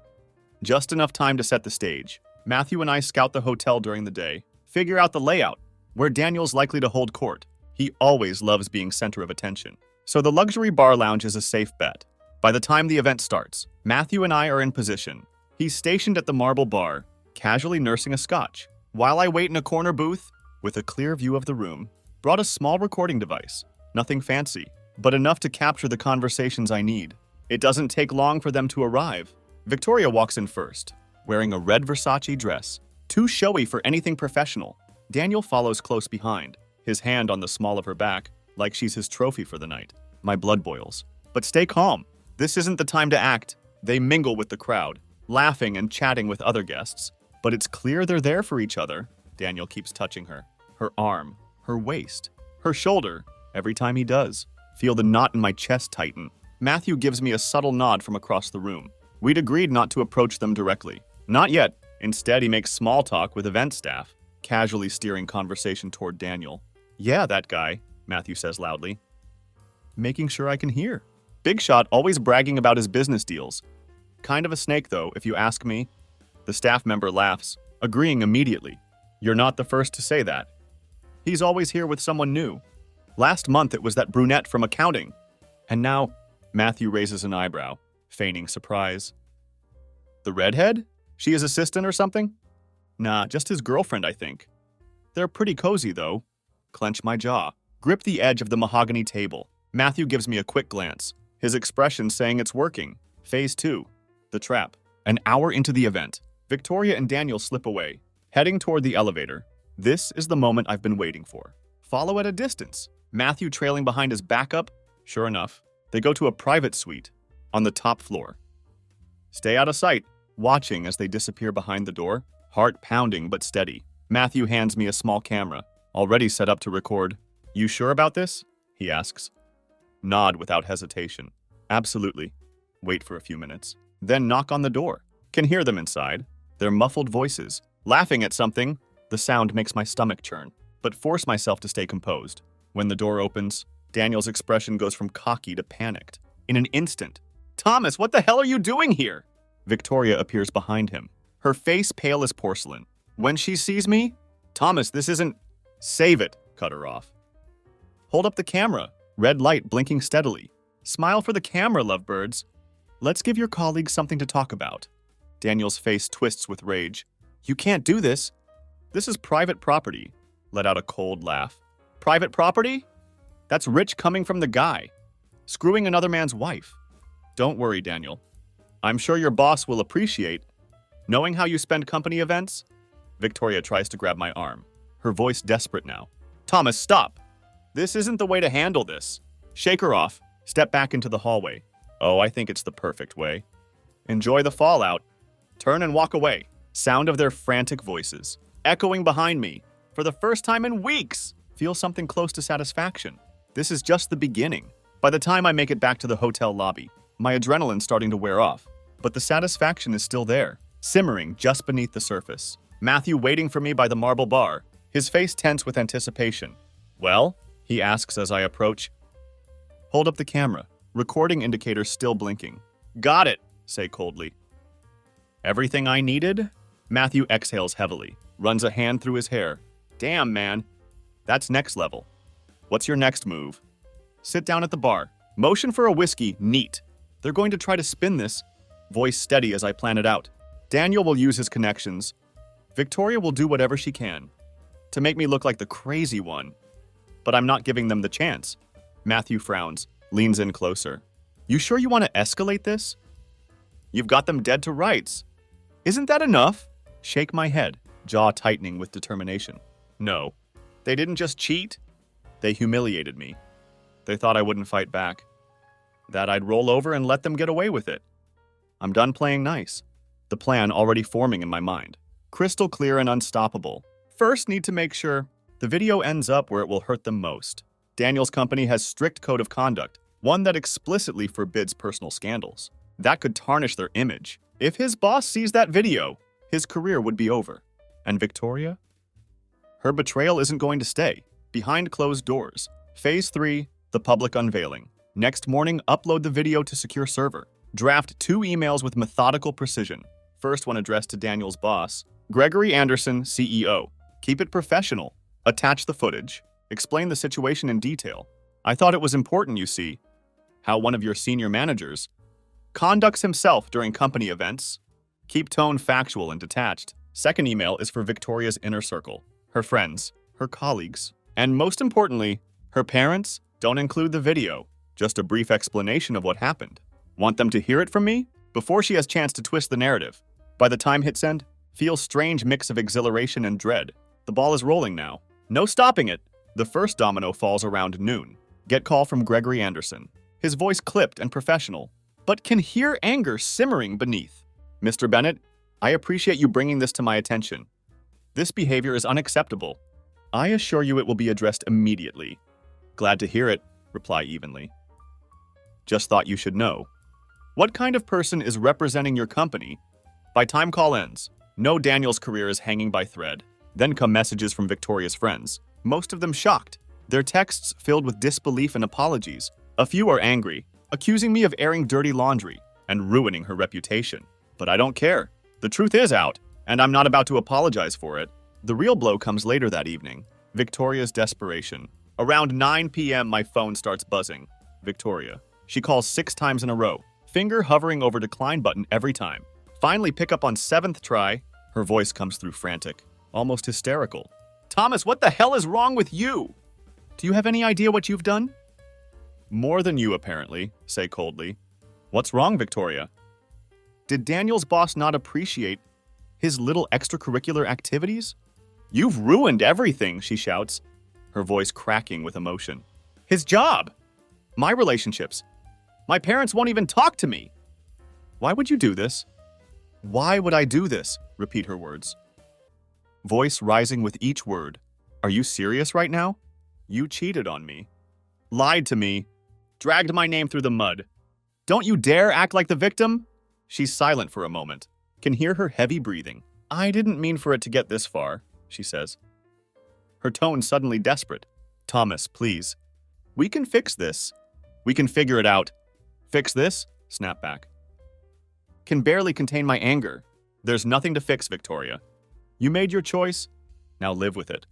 Just enough time to set the stage. Matthew and I scout the hotel during the day, figure out the layout, where Daniel's likely to hold court. He always loves being center of attention. So the luxury bar lounge is a safe bet. By the time the event starts, Matthew and I are in position. He's stationed at the marble bar, casually nursing a scotch, while I wait in a corner booth, with a clear view of the room, brought a small recording device. Nothing fancy, but enough to capture the conversations I need. It doesn't take long for them to arrive. Victoria walks in first, wearing a red Versace dress, too showy for anything professional. Daniel follows close behind, his hand on the small of her back, like she's his trophy for the night. My blood boils. But stay calm. This isn't the time to act. They mingle with the crowd, laughing and chatting with other guests. But it's clear they're there for each other. Daniel keeps touching her. Her arm, her waist, her shoulder. Every time he does, feel the knot in my chest tighten. Matthew gives me a subtle nod from across the room. We'd agreed not to approach them directly. Not yet. Instead, he makes small talk with event staff, casually steering conversation toward Daniel. Yeah, that guy, Matthew says loudly. Making sure I can hear. Big shot, always bragging about his business deals. Kind of a snake, though, if you ask me. The staff member laughs, agreeing immediately. You're not the first to say that. He's always here with someone new. Last month it was that brunette from accounting. And now, Matthew raises an eyebrow, feigning surprise. The redhead? She his assistant or something? Nah, just his girlfriend, I think. They're pretty cozy, though. Clench my jaw, grip the edge of the mahogany table. Matthew gives me a quick glance, his expression saying it's working. Phase 2, the trap. An hour into the event, Victoria and Daniel slip away, heading toward the elevator. This is the moment I've been waiting for. Follow at a distance, Matthew trailing behind his backup. Sure enough, they go to a private suite on the top floor. Stay out of sight, watching as they disappear behind the door, heart pounding but steady. Matthew hands me a small camera, already set up to record. You sure about this? He asks. Nod without hesitation. Absolutely. Wait for a few minutes. Then knock on the door. Can hear them inside. Their muffled voices. Laughing at something. The sound makes my stomach churn, but force myself to stay composed. When the door opens, Daniel's expression goes from cocky to panicked. In an instant. Thomas, what the hell are you doing here? Victoria appears behind him, her face pale as porcelain. When she sees me, Thomas, this isn't... Save it, cut her off. Hold up the camera. Red light blinking steadily. Smile for the camera, lovebirds. Let's give your colleagues something to talk about. Daniel's face twists with rage. You can't do this. This is private property. Let out a cold laugh. Private property? That's rich coming from the guy. Screwing another man's wife. Don't worry, Daniel. I'm sure your boss will appreciate knowing how you spend company events. Victoria tries to grab my arm, her voice desperate now. Thomas, stop. This isn't the way to handle this. Shake her off. Step back into the hallway. Oh, I think it's the perfect way. Enjoy the fallout. Turn and walk away. Sound of their frantic voices, echoing behind me. For the first time in weeks, feel something close to satisfaction. This is just the beginning. By the time I make it back to the hotel lobby, my adrenaline's starting to wear off. But the satisfaction is still there, simmering just beneath the surface. Matthew waiting for me by the marble bar, his face tense with anticipation. Well? He asks as I approach. Hold up the camera, recording indicator still blinking. Got it, say coldly. Everything I needed? Matthew exhales heavily, runs a hand through his hair. Damn, man. That's next level. What's your next move? Sit down at the bar. Motion for a whiskey, neat. They're going to try to spin this, voice steady as I plan it out. Daniel will use his connections. Victoria will do whatever she can to make me look like the crazy one. But I'm not giving them the chance. Matthew frowns, leans in closer. You sure you want to escalate this? You've got them dead to rights. Isn't that enough? Shake my head, jaw tightening with determination. No. They didn't just cheat. They humiliated me. They thought I wouldn't fight back. That I'd roll over and let them get away with it. I'm done playing nice. The plan already forming in my mind. Crystal clear and unstoppable. First, need to make sure the video ends up where it will hurt them most. Daniel's company has strict code of conduct, one that explicitly forbids personal scandals. That could tarnish their image. If his boss sees that video, his career would be over. And Victoria? Her betrayal isn't going to stay. Behind closed doors. Phase 3, the public unveiling. Next morning, upload the video to secure server. Draft 2 emails with methodical precision. First one addressed to Daniel's boss, Gregory Anderson, CEO. Keep it professional. Attach the footage. Explain the situation in detail. I thought it was important, you see, how one of your senior managers conducts himself during company events. Keep tone factual and detached. Second email is for Victoria's inner circle, her friends, her colleagues, and most importantly, her parents. Don't include the video, just a brief explanation of what happened. Want them to hear it from me? Before she has chance to twist the narrative. By the time hit send, feel strange mix of exhilaration and dread. The ball is rolling now. No stopping it. The first domino falls around noon. Get call from Gregory Anderson. His voice clipped and professional, but can hear anger simmering beneath. Mr. Bennett, I appreciate you bringing this to my attention. This behavior is unacceptable. I assure you it will be addressed immediately. Glad to hear it, reply evenly. Just thought you should know. What kind of person is representing your company? By time call ends, know Daniel's career is hanging by thread. Then come messages from Victoria's friends, most of them shocked. Their texts filled with disbelief and apologies. A few are angry, accusing me of airing dirty laundry and ruining her reputation. But I don't care. The truth is out, and I'm not about to apologize for it. The real blow comes later that evening. Victoria's desperation. Around 9 p.m., my phone starts buzzing. Victoria. She calls 6 times in a row, finger hovering over decline button every time. Finally pick up on 7th try. Her voice comes through frantic, almost hysterical. Thomas, what the hell is wrong with you? Do you have any idea what you've done? More than you, apparently, say coldly. What's wrong, Victoria? Did Daniel's boss not appreciate his little extracurricular activities? You've ruined everything, she shouts, her voice cracking with emotion. His job, my relationships. My parents won't even talk to me. Why would you do this? Why would I do this? Repeat her words. Voice rising with each word. Are you serious right now? You cheated on me. Lied to me. Dragged my name through the mud. Don't you dare act like the victim? She's silent for a moment. Can hear her heavy breathing. I didn't mean for it to get this far, she says. Her tone suddenly desperate. Thomas, please. We can fix this. We can figure it out. Fix this? Snap back. Can barely contain my anger. There's nothing to fix, Victoria. You made your choice. Now live with it.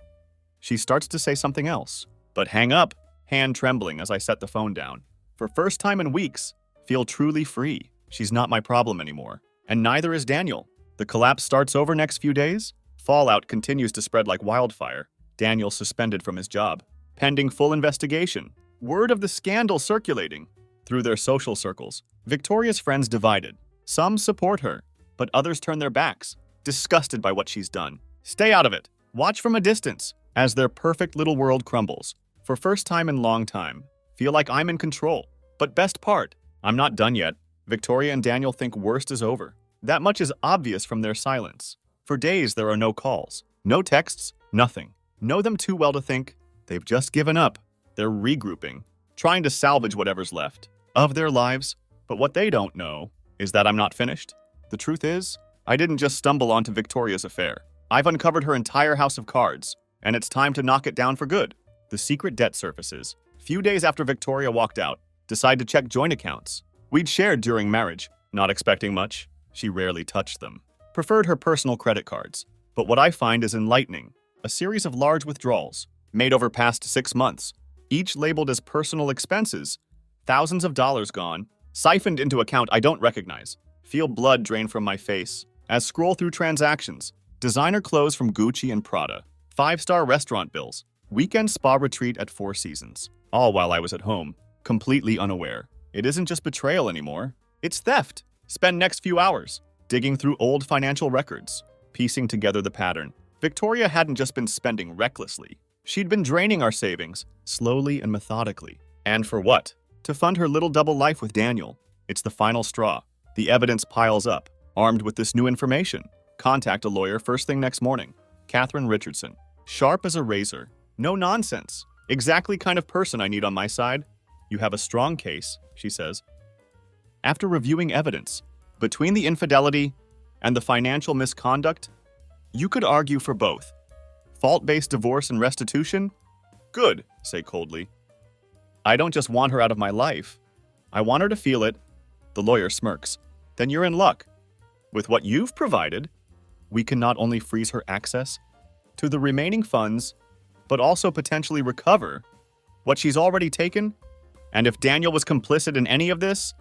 She starts to say something else, but hang up, hand trembling as I set the phone down. For first time in weeks, feel truly free. She's not my problem anymore, and neither is Daniel. The collapse starts over next few days. Fallout continues to spread like wildfire. Daniel suspended from his job, pending full investigation. Word of the scandal circulating through their social circles. Victoria's friends divided. Some support her, but others turn their backs, disgusted by what she's done. Stay out of it. Watch from a distance as their perfect little world crumbles. For first time in long time, feel like I'm in control. But best part, I'm not done yet. Victoria and Daniel think worst is over. That much is obvious from their silence. For days, there are no calls, no texts, nothing. Know them too well to think they've just given up. They're regrouping, trying to salvage whatever's left of their lives. But what they don't know is that I'm not finished. The truth is, I didn't just stumble onto Victoria's affair. I've uncovered her entire house of cards, and it's time to knock it down for good. The secret debt surfaces. Few days after Victoria walked out, decide to check joint accounts. We'd shared during marriage, not expecting much. She rarely touched them. Preferred her personal credit cards. But what I find is enlightening. A series of large withdrawals, made over past 6 months, each labeled as personal expenses. Thousands of dollars gone, siphoned into account I don't recognize. Feel blood drain from my face as scroll through transactions. Designer clothes from Gucci and Prada. 5-star restaurant bills. Weekend spa retreat at Four Seasons. All while I was at home, completely unaware. It isn't just betrayal anymore. It's theft. Spend next few hours digging through old financial records, piecing together the pattern. Victoria hadn't just been spending recklessly. She'd been draining our savings, slowly and methodically. And for what? To fund her little double life with Daniel. It's the final straw. The evidence piles up. Armed with this new information, contact a lawyer first thing next morning. Catherine Richardson. Sharp as a razor. No nonsense. Exactly kind of person I need on my side. You have a strong case, she says. After reviewing evidence, between the infidelity and the financial misconduct, you could argue for both. Fault-based divorce and restitution? Good, say coldly. I don't just want her out of my life. I want her to feel it. The lawyer smirks. Then you're in luck. With what you've provided, we can not only freeze her access to the remaining funds, but also potentially recover what she's already taken. And if Daniel was complicit in any of this,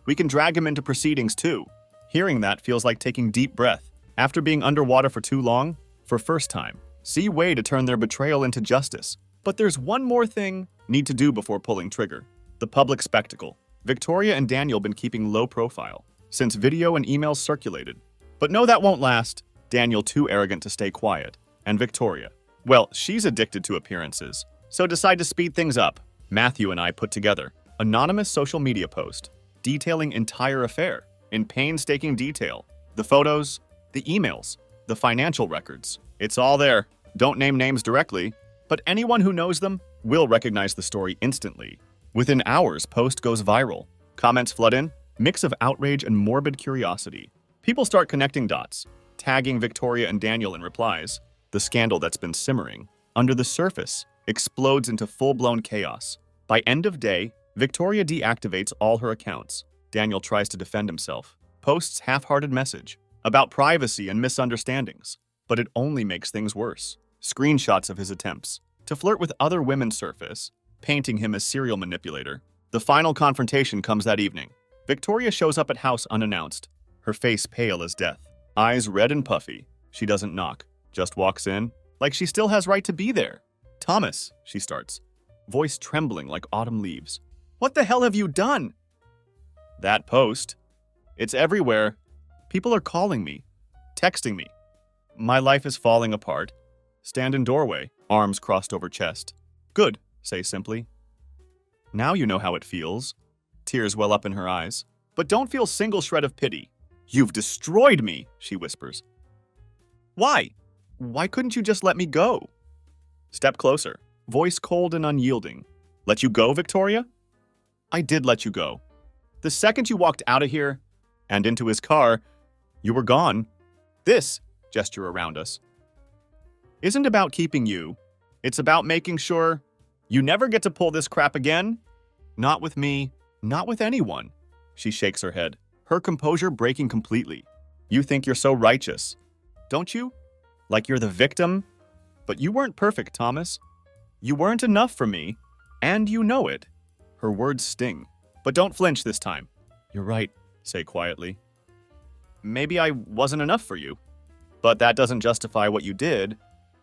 we can drag him into proceedings too. Hearing that feels like taking deep breath. After being underwater for too long, for first time, see way to turn their betrayal into justice. But there's one more thing need to do before pulling trigger. The public spectacle. Victoria and Daniel been keeping low profile since video and emails circulated. But no, that won't last. Daniel too arrogant to stay quiet. And Victoria, well, she's addicted to appearances, so decide to speed things up. Matthew and I put together anonymous social media post detailing entire affair in painstaking detail. The photos, the emails, the financial records. It's all there. Don't name names directly, but anyone who knows them will recognize the story instantly. Within hours, post goes viral. Comments flood in, mix of outrage and morbid curiosity. People start connecting dots, tagging Victoria and Daniel in replies. The scandal that's been simmering under the surface explodes into full-blown chaos. By end of day, Victoria deactivates all her accounts. Daniel tries to defend himself, posts half-hearted message about privacy and misunderstandings, but it only makes things worse. Screenshots of his attempts to flirt with other women surface, painting him as serial manipulator. The final confrontation comes that evening. Victoria shows up at house unannounced, her face pale as death, eyes red and puffy. She doesn't knock, just walks in, like she still has right to be there. Thomas, she starts, voice trembling like autumn leaves. What the hell have you done? That post. It's everywhere. People are calling me, texting me. My life is falling apart. Stand in doorway, arms crossed over chest. Good, say simply. Now you know how it feels. Tears well up in her eyes. But don't feel single shred of pity. You've destroyed me, she whispers. Why? Why couldn't you just let me go? Step closer, voice cold and unyielding. Let you go, Victoria? I did let you go. The second you walked out of here and into his car, you were gone. This, gesture around us, isn't about keeping you. It's about making sure you never get to pull this crap again. Not with me, not with anyone. She shakes her head, her composure breaking completely. You think you're so righteous, don't you? Like you're the victim? But you weren't perfect, Thomas. You weren't enough for me, and you know it. Her words sting, but don't flinch this time. You're right, say quietly. Maybe I wasn't enough for you, but that doesn't justify what you did.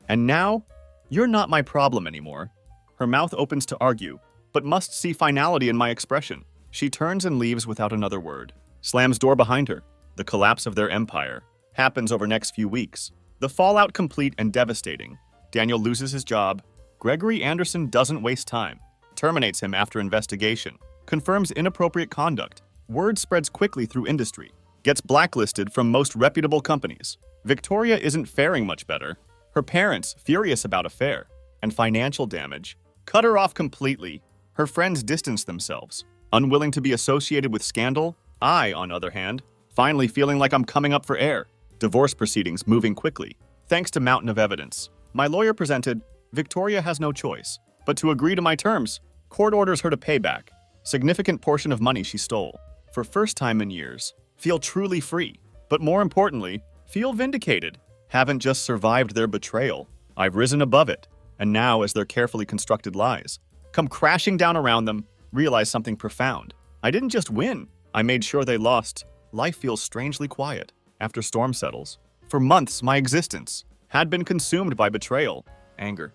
And now, you're not my problem anymore. Her mouth opens to argue, but must see finality in my expression. She turns and leaves without another word. Slams door behind her. The collapse of their empire happens over next few weeks. The fallout complete and devastating. Daniel loses his job. Gregory Anderson doesn't waste time. Terminates him after investigation. Confirms inappropriate conduct. Word spreads quickly through industry. Gets blacklisted from most reputable companies. Victoria isn't faring much better. Her parents, furious about affair and financial damage, cut her off completely. Her friends distance themselves, unwilling to be associated with scandal. I, on other hand, finally feeling like I'm coming up for air. Divorce proceedings moving quickly. Thanks to mountain of evidence. My lawyer presented, Victoria has no choice but to agree to my terms. Court orders her to pay back significant portion of money she stole. For first time in years, feel truly free. But more importantly, feel vindicated. Haven't just survived their betrayal. I've risen above it. And now, as their carefully constructed lies come crashing down around them, realize something profound. I didn't just win. I made sure they lost. Life feels strangely quiet after storm settles. For months, my existence had been consumed by betrayal, anger,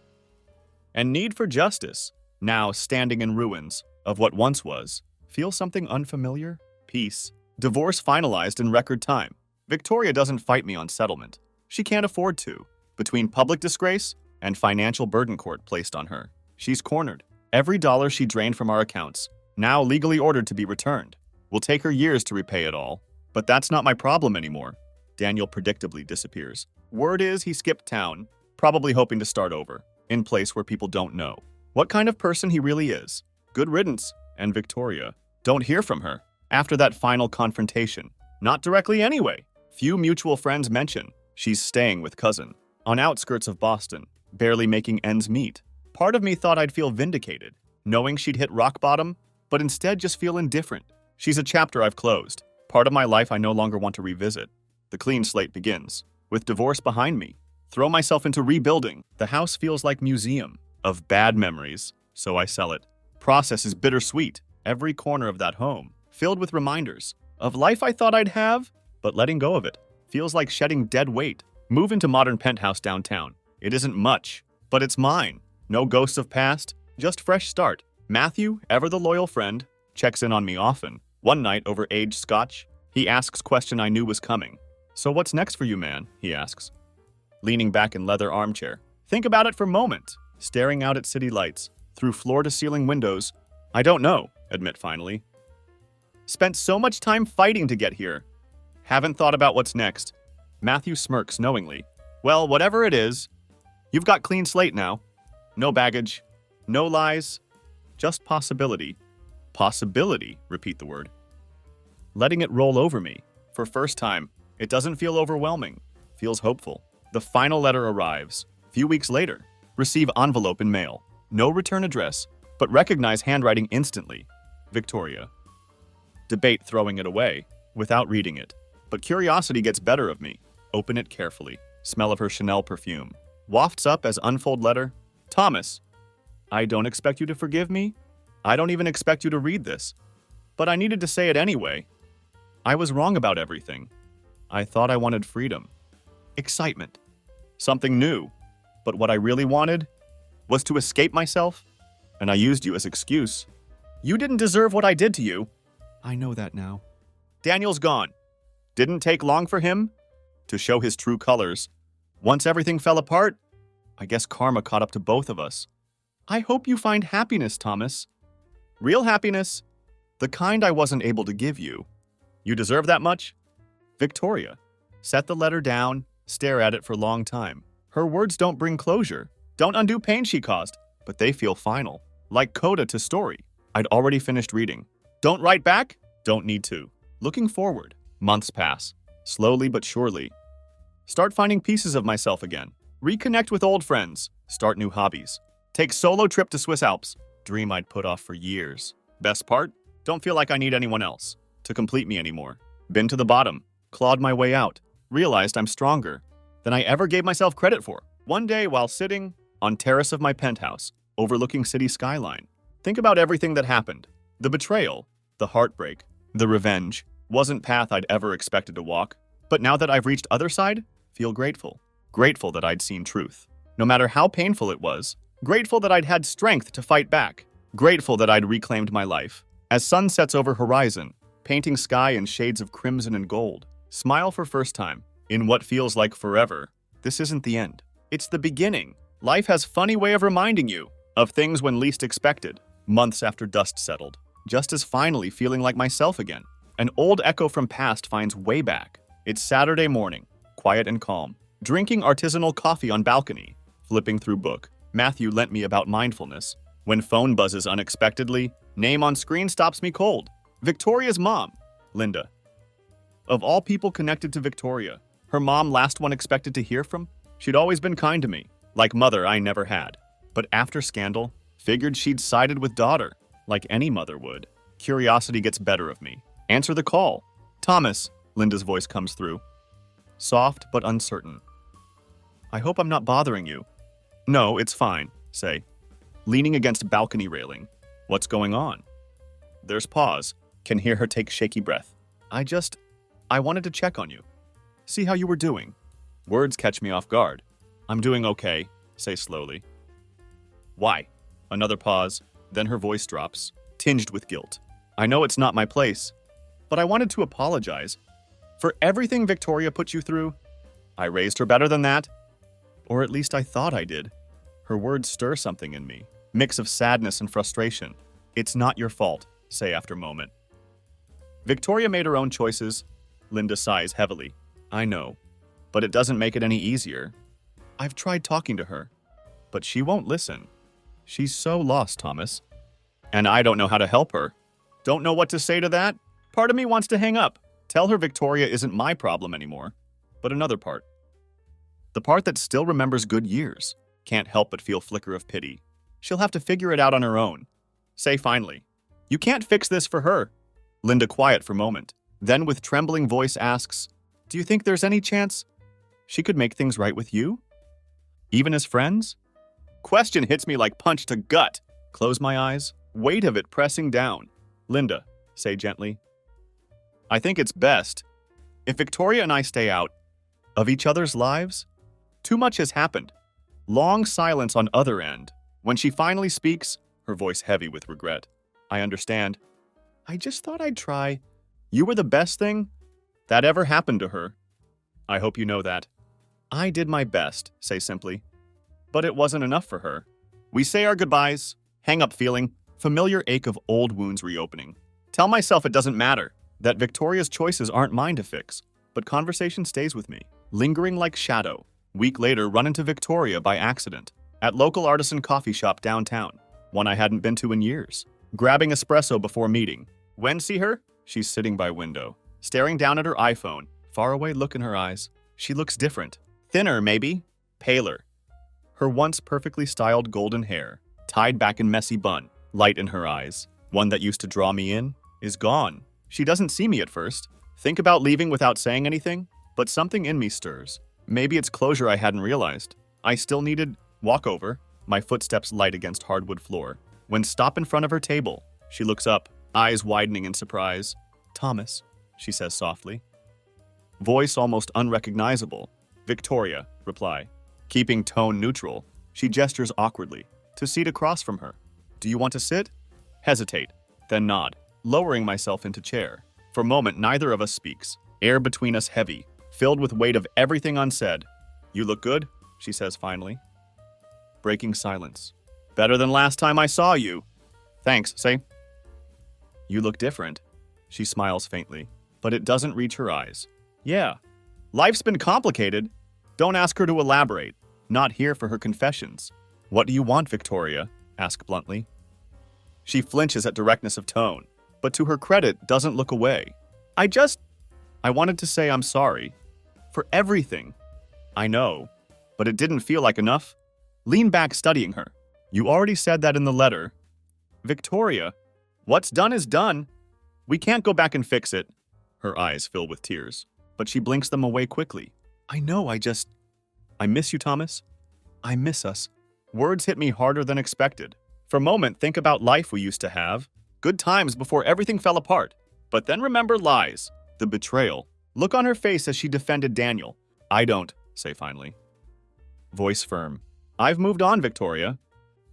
and need for justice. Now, standing in ruins of what once was, feel something unfamiliar? Peace. Divorce finalized in record time. Victoria doesn't fight me on settlement. She can't afford to. Between public disgrace and financial burden court placed on her, she's cornered. Every dollar she drained from our accounts, now legally ordered to be returned, will take her years to repay it all. But that's not my problem anymore. Daniel predictably disappears. Word is he skipped town, probably hoping to start over, in place where people don't know what kind of person he really is. Good riddance. And Victoria. Don't hear from her after that final confrontation. Not directly anyway. Few mutual friends mention she's staying with cousin on outskirts of Boston, barely making ends meet. Part of me thought I'd feel vindicated, knowing she'd hit rock bottom, but instead just feel indifferent. She's a chapter I've closed. Part of my life I no longer want to revisit. The clean slate begins. With divorce behind me, throw myself into rebuilding. The house feels like museum of bad memories, so I sell it. Process is bittersweet. Every corner of that home, filled with reminders of life I thought I'd have, but letting go of it feels like shedding dead weight. Move into modern penthouse downtown. It isn't much, but it's mine. No ghosts of past, just fresh start. Matthew, ever the loyal friend, checks in on me often. One night over aged scotch, he asks question I knew was coming. So what's next for you, man? He asks, leaning back in leather armchair. Think about it for a moment, staring out at city lights, through floor-to-ceiling windows. I don't know, admit finally. Spent so much time fighting to get here. Haven't thought about what's next. Matthew smirks knowingly. Well, whatever it is, you've got clean slate now. No baggage, no lies, just possibility. Possibility, repeat the word. Letting it roll over me. For first time, it doesn't feel overwhelming. Feels hopeful. The final letter arrives. Few weeks later, receive envelope in mail. No return address, but recognize handwriting instantly. Victoria. Debate throwing it away, without reading it. But curiosity gets better of me. Open it carefully. Smell of her Chanel perfume. Wafts up as unfold letter. Thomas, I don't expect you to forgive me. I don't even expect you to read this. But I needed to say it anyway. I was wrong about everything. I thought I wanted freedom. Excitement. Something new. But what I really wanted was to escape myself, and I used you as excuse. You didn't deserve what I did to you. I know that now. Daniel's gone. Didn't take long for him to show his true colors. Once everything fell apart, I guess karma caught up to both of us. I hope you find happiness, Thomas. Real happiness, the kind I wasn't able to give you. You deserve that much? Victoria. Set the letter down, stare at it for a long time. Her words don't bring closure, don't undo pain she caused, but they feel final. Like coda to story. I'd already finished reading. Don't write back? Don't need to. Looking forward. Months pass. Slowly but surely. Start finding pieces of myself again. Reconnect with old friends. Start new hobbies. Take solo trip to Swiss Alps. Dream I'd put off for years. Best part? Don't feel like I need anyone else to complete me anymore. Been to the bottom. Clawed my way out. Realized I'm stronger than I ever gave myself credit for. One day while sitting on terrace of my penthouse, overlooking city skyline, think about everything that happened. The betrayal, the heartbreak, the revenge. Wasn't path I'd ever expected to walk. But now that I've reached other side, feel grateful. Grateful that I'd seen truth. No matter how painful it was. Grateful that I'd had strength to fight back. Grateful that I'd reclaimed my life. As sun sets over horizon, painting sky in shades of crimson and gold. Smile for first time. In what feels like forever. This isn't the end. It's the beginning. Life has funny way of reminding you of things when least expected. Months after dust settled. Just as finally feeling like myself again. An old echo from past finds way back. It's Saturday morning. Quiet and calm. Drinking artisanal coffee on balcony. Flipping through book. Matthew lent me about mindfulness. When phone buzzes unexpectedly, name on screen stops me cold. Victoria's mom, Linda. Of all people connected to Victoria, her mom last one expected to hear from? She'd always been kind to me, like mother I never had. But after scandal, figured she'd sided with daughter, like any mother would. Curiosity gets better of me. Answer the call. Thomas, Linda's voice comes through. Soft but uncertain. I hope I'm not bothering you. No, it's fine, say. Leaning against balcony railing. What's going on? There's pause. Can hear her take shaky breath. I wanted to check on you. See how you were doing. Words catch me off guard. I'm doing okay, say slowly. Why? Another pause, then her voice drops, tinged with guilt. I know it's not my place, but I wanted to apologize. For everything Victoria put you through, I raised her better than that. Or at least I thought I did. Her words stir something in me, mix of sadness and frustration. It's not your fault, say after a moment. Victoria made her own choices. Linda sighs heavily. I know, but it doesn't make it any easier. I've tried talking to her, but she won't listen. She's so lost, Thomas. And I don't know how to help her. Don't know what to say to that? Part of me wants to hang up. Tell her Victoria isn't my problem anymore. But another part. The part that still remembers good years. Can't help but feel flicker of pity. She'll have to figure it out on her own. Say finally, you can't fix this for her. Linda quiet for a moment. Then with trembling voice asks, do you think there's any chance she could make things right with you? Even as friends? Question hits me like punch to gut. Close my eyes, weight of it pressing down. Linda, say gently, I think it's best if Victoria and I stay out of each other's lives. Too much has happened. Long silence on other end. When she finally speaks, her voice heavy with regret. I understand. I just thought I'd try. You were the best thing that ever happened to her. I hope you know that. I did my best, say simply. But it wasn't enough for her. We say our goodbyes, hang up feeling, familiar ache of old wounds reopening. Tell myself it doesn't matter, that Victoria's choices aren't mine to fix. But conversation stays with me, lingering like shadow. Week later, run into Victoria by accident, at local artisan coffee shop downtown, one I hadn't been to in years. Grabbing espresso before meeting. When see her? She's sitting by window, staring down at her iPhone, far away look in her eyes. She looks different. Thinner, maybe. Paler. Her once perfectly styled golden hair, tied back in messy bun, light in her eyes, one that used to draw me in, is gone. She doesn't see me at first. Think about leaving without saying anything, but something in me stirs. Maybe it's closure I hadn't realized. I still needed walkover, my footsteps light against hardwood floor. When stop in front of her table, she looks up, eyes widening in surprise. Thomas, she says softly. Voice almost unrecognizable. Victoria, reply. Keeping tone neutral, she gestures awkwardly, to seat across from her. Do you want to sit? Hesitate, then nod, lowering myself into chair. For a moment, neither of us speaks. Air between us heavy, filled with weight of everything unsaid. You look good, she says finally. Breaking silence. Better than last time I saw you. Thanks, say. You look different. She smiles faintly, but it doesn't reach her eyes. Yeah, life's been complicated. Don't ask her to elaborate. Not here for her confessions. What do you want, Victoria? Ask bluntly. She flinches at directness of tone, but to her credit doesn't look away. I wanted to say I'm sorry. For everything. I know, but it didn't feel like enough. Lean back studying her. You already said that in the letter. Victoria, what's done is done. We can't go back and fix it. Her eyes fill with tears, but she blinks them away quickly. I know, I miss you, Thomas. I miss us. Words hit me harder than expected. For a moment, think about life we used to have. Good times before everything fell apart. But then remember lies. The betrayal. Look on her face as she defended Daniel. I don't, say finally. Voice firm. I've moved on, Victoria.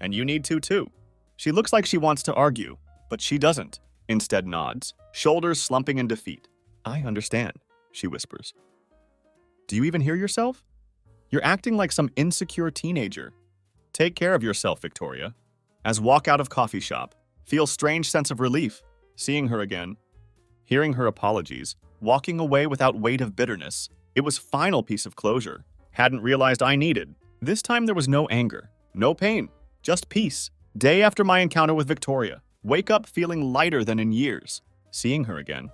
And you need to, too. She looks like she wants to argue, but she doesn't. Instead nods, shoulders slumping in defeat. I understand, she whispers. Do you even hear yourself? You're acting like some insecure teenager. Take care of yourself, Victoria. As walk out of coffee shop, feel strange sense of relief, seeing her again. Hearing her apologies, walking away without weight of bitterness. It was final piece of closure. Hadn't realized I needed. This time there was no anger, no pain, just peace. Day after my encounter with Victoria, wake up feeling lighter than in years. Seeing her again,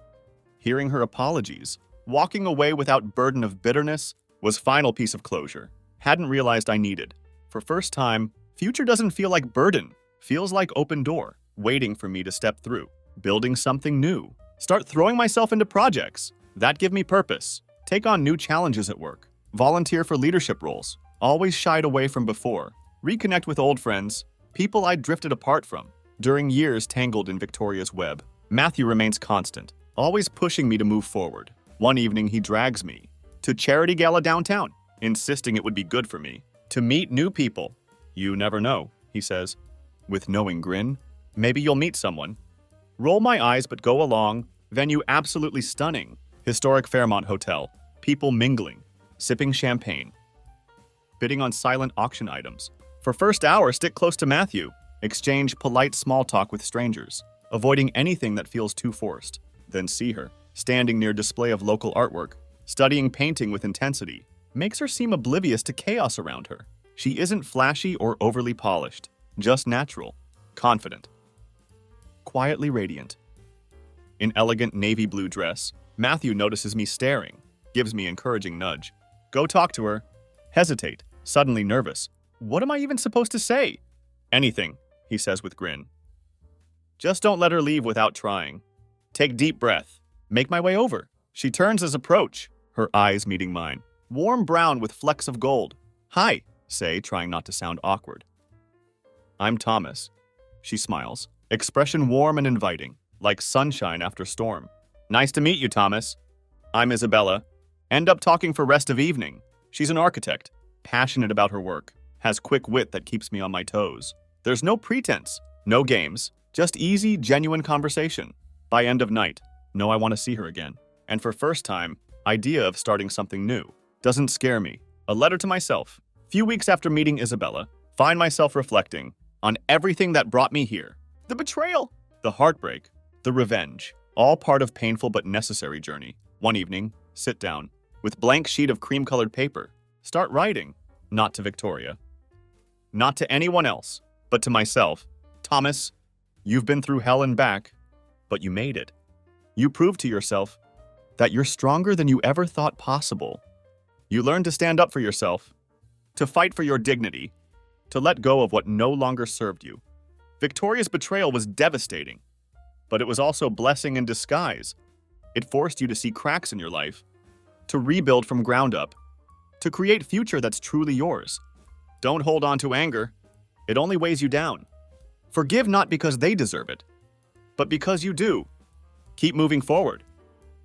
hearing her apologies, walking away without burden of bitterness was final piece of closure. Hadn't realized I needed. For first time, future doesn't feel like burden. Feels like open door, waiting for me to step through. Building something new. Start throwing myself into projects that give me purpose. Take on new challenges at work. Volunteer for leadership roles. Always shied away from before. Reconnect with old friends. People I'd drifted apart from. During years tangled in Victoria's web. Matthew remains constant, always pushing me to move forward. One evening, he drags me to charity gala downtown, insisting it would be good for me to meet new people. You never know, he says, with knowing grin. Maybe you'll meet someone. Roll my eyes but go along. Venue absolutely stunning. Historic Fairmont Hotel. People mingling, sipping champagne, bidding on silent auction items. For first hour, stick close to Matthew. Exchange polite small talk with strangers, avoiding anything that feels too forced. Then see her, standing near display of local artwork, studying painting with intensity. Makes her seem oblivious to chaos around her. She isn't flashy or overly polished, just natural, confident, quietly radiant. In elegant navy blue dress, Matthew notices me staring, gives me encouraging nudge. Go talk to her. Hesitate, suddenly nervous. What am I even supposed to say? Anything, he says with grin. Just don't let her leave without trying. Take deep breath. Make my way over. She turns as approach, her eyes meeting mine. Warm brown with flecks of gold. Hi, say, trying not to sound awkward. I'm Thomas. She smiles, expression warm and inviting, like sunshine after storm. Nice to meet you, Thomas. I'm Isabella. End up talking for rest of evening. She's an architect, passionate about her work, has quick wit that keeps me on my toes. There's no pretense, no games, just easy, genuine conversation. By end of night, know I want to see her again. And for first time, idea of starting something new. Doesn't scare me. A letter to myself. Few weeks after meeting Isabella, find myself reflecting on everything that brought me here. The betrayal, the heartbreak, the revenge, all part of painful but necessary journey. One evening, sit down, with blank sheet of cream-colored paper. Start writing, not to Victoria, not to anyone else, but to myself. Thomas, you've been through hell and back, but you made it. You proved to yourself that you're stronger than you ever thought possible. You learned to stand up for yourself, to fight for your dignity, to let go of what no longer served you. Victoria's betrayal was devastating, but it was also blessing in disguise. It forced you to see cracks in your life, to rebuild from ground up, to create future that's truly yours. Don't hold on to anger. It only weighs you down. Forgive not because they deserve it, but because you do. Keep moving forward.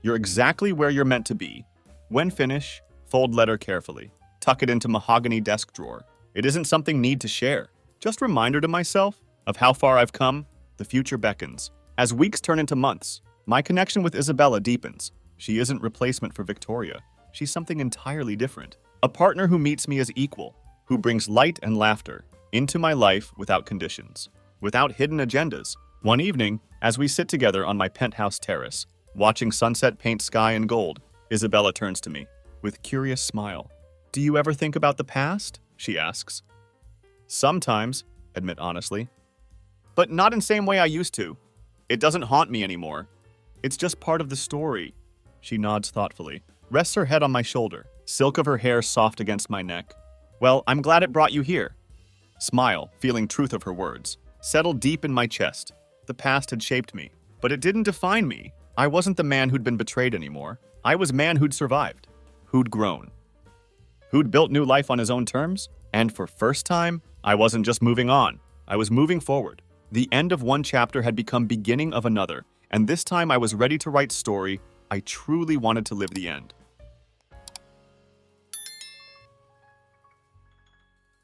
You're exactly where you're meant to be. When finish, fold letter carefully. Tuck it into mahogany desk drawer. It isn't something need to share. Just reminder to myself of how far I've come. The future beckons. As weeks turn into months, my connection with Isabella deepens. She isn't replacement for Victoria. She's something entirely different. A partner who meets me as equal, who brings light and laughter into my life without conditions, without hidden agendas. One evening, as we sit together on my penthouse terrace, watching sunset paint sky in gold, Isabella turns to me with curious smile. Do you ever think about the past? She asks. Sometimes, admit honestly, but not in same way I used to. It doesn't haunt me anymore. It's just part of the story. She nods thoughtfully, rests her head on my shoulder, silk of her hair soft against my neck. Well, I'm glad it brought you here. Smile, feeling truth of her words, settled deep in my chest. The past had shaped me, but it didn't define me. I wasn't the man who'd been betrayed anymore. I was man who'd survived, who'd grown, who'd built new life on his own terms. And for first time, I wasn't just moving on. I was moving forward. The end of one chapter had become beginning of another, and this time I was ready to write story I truly wanted to live the end.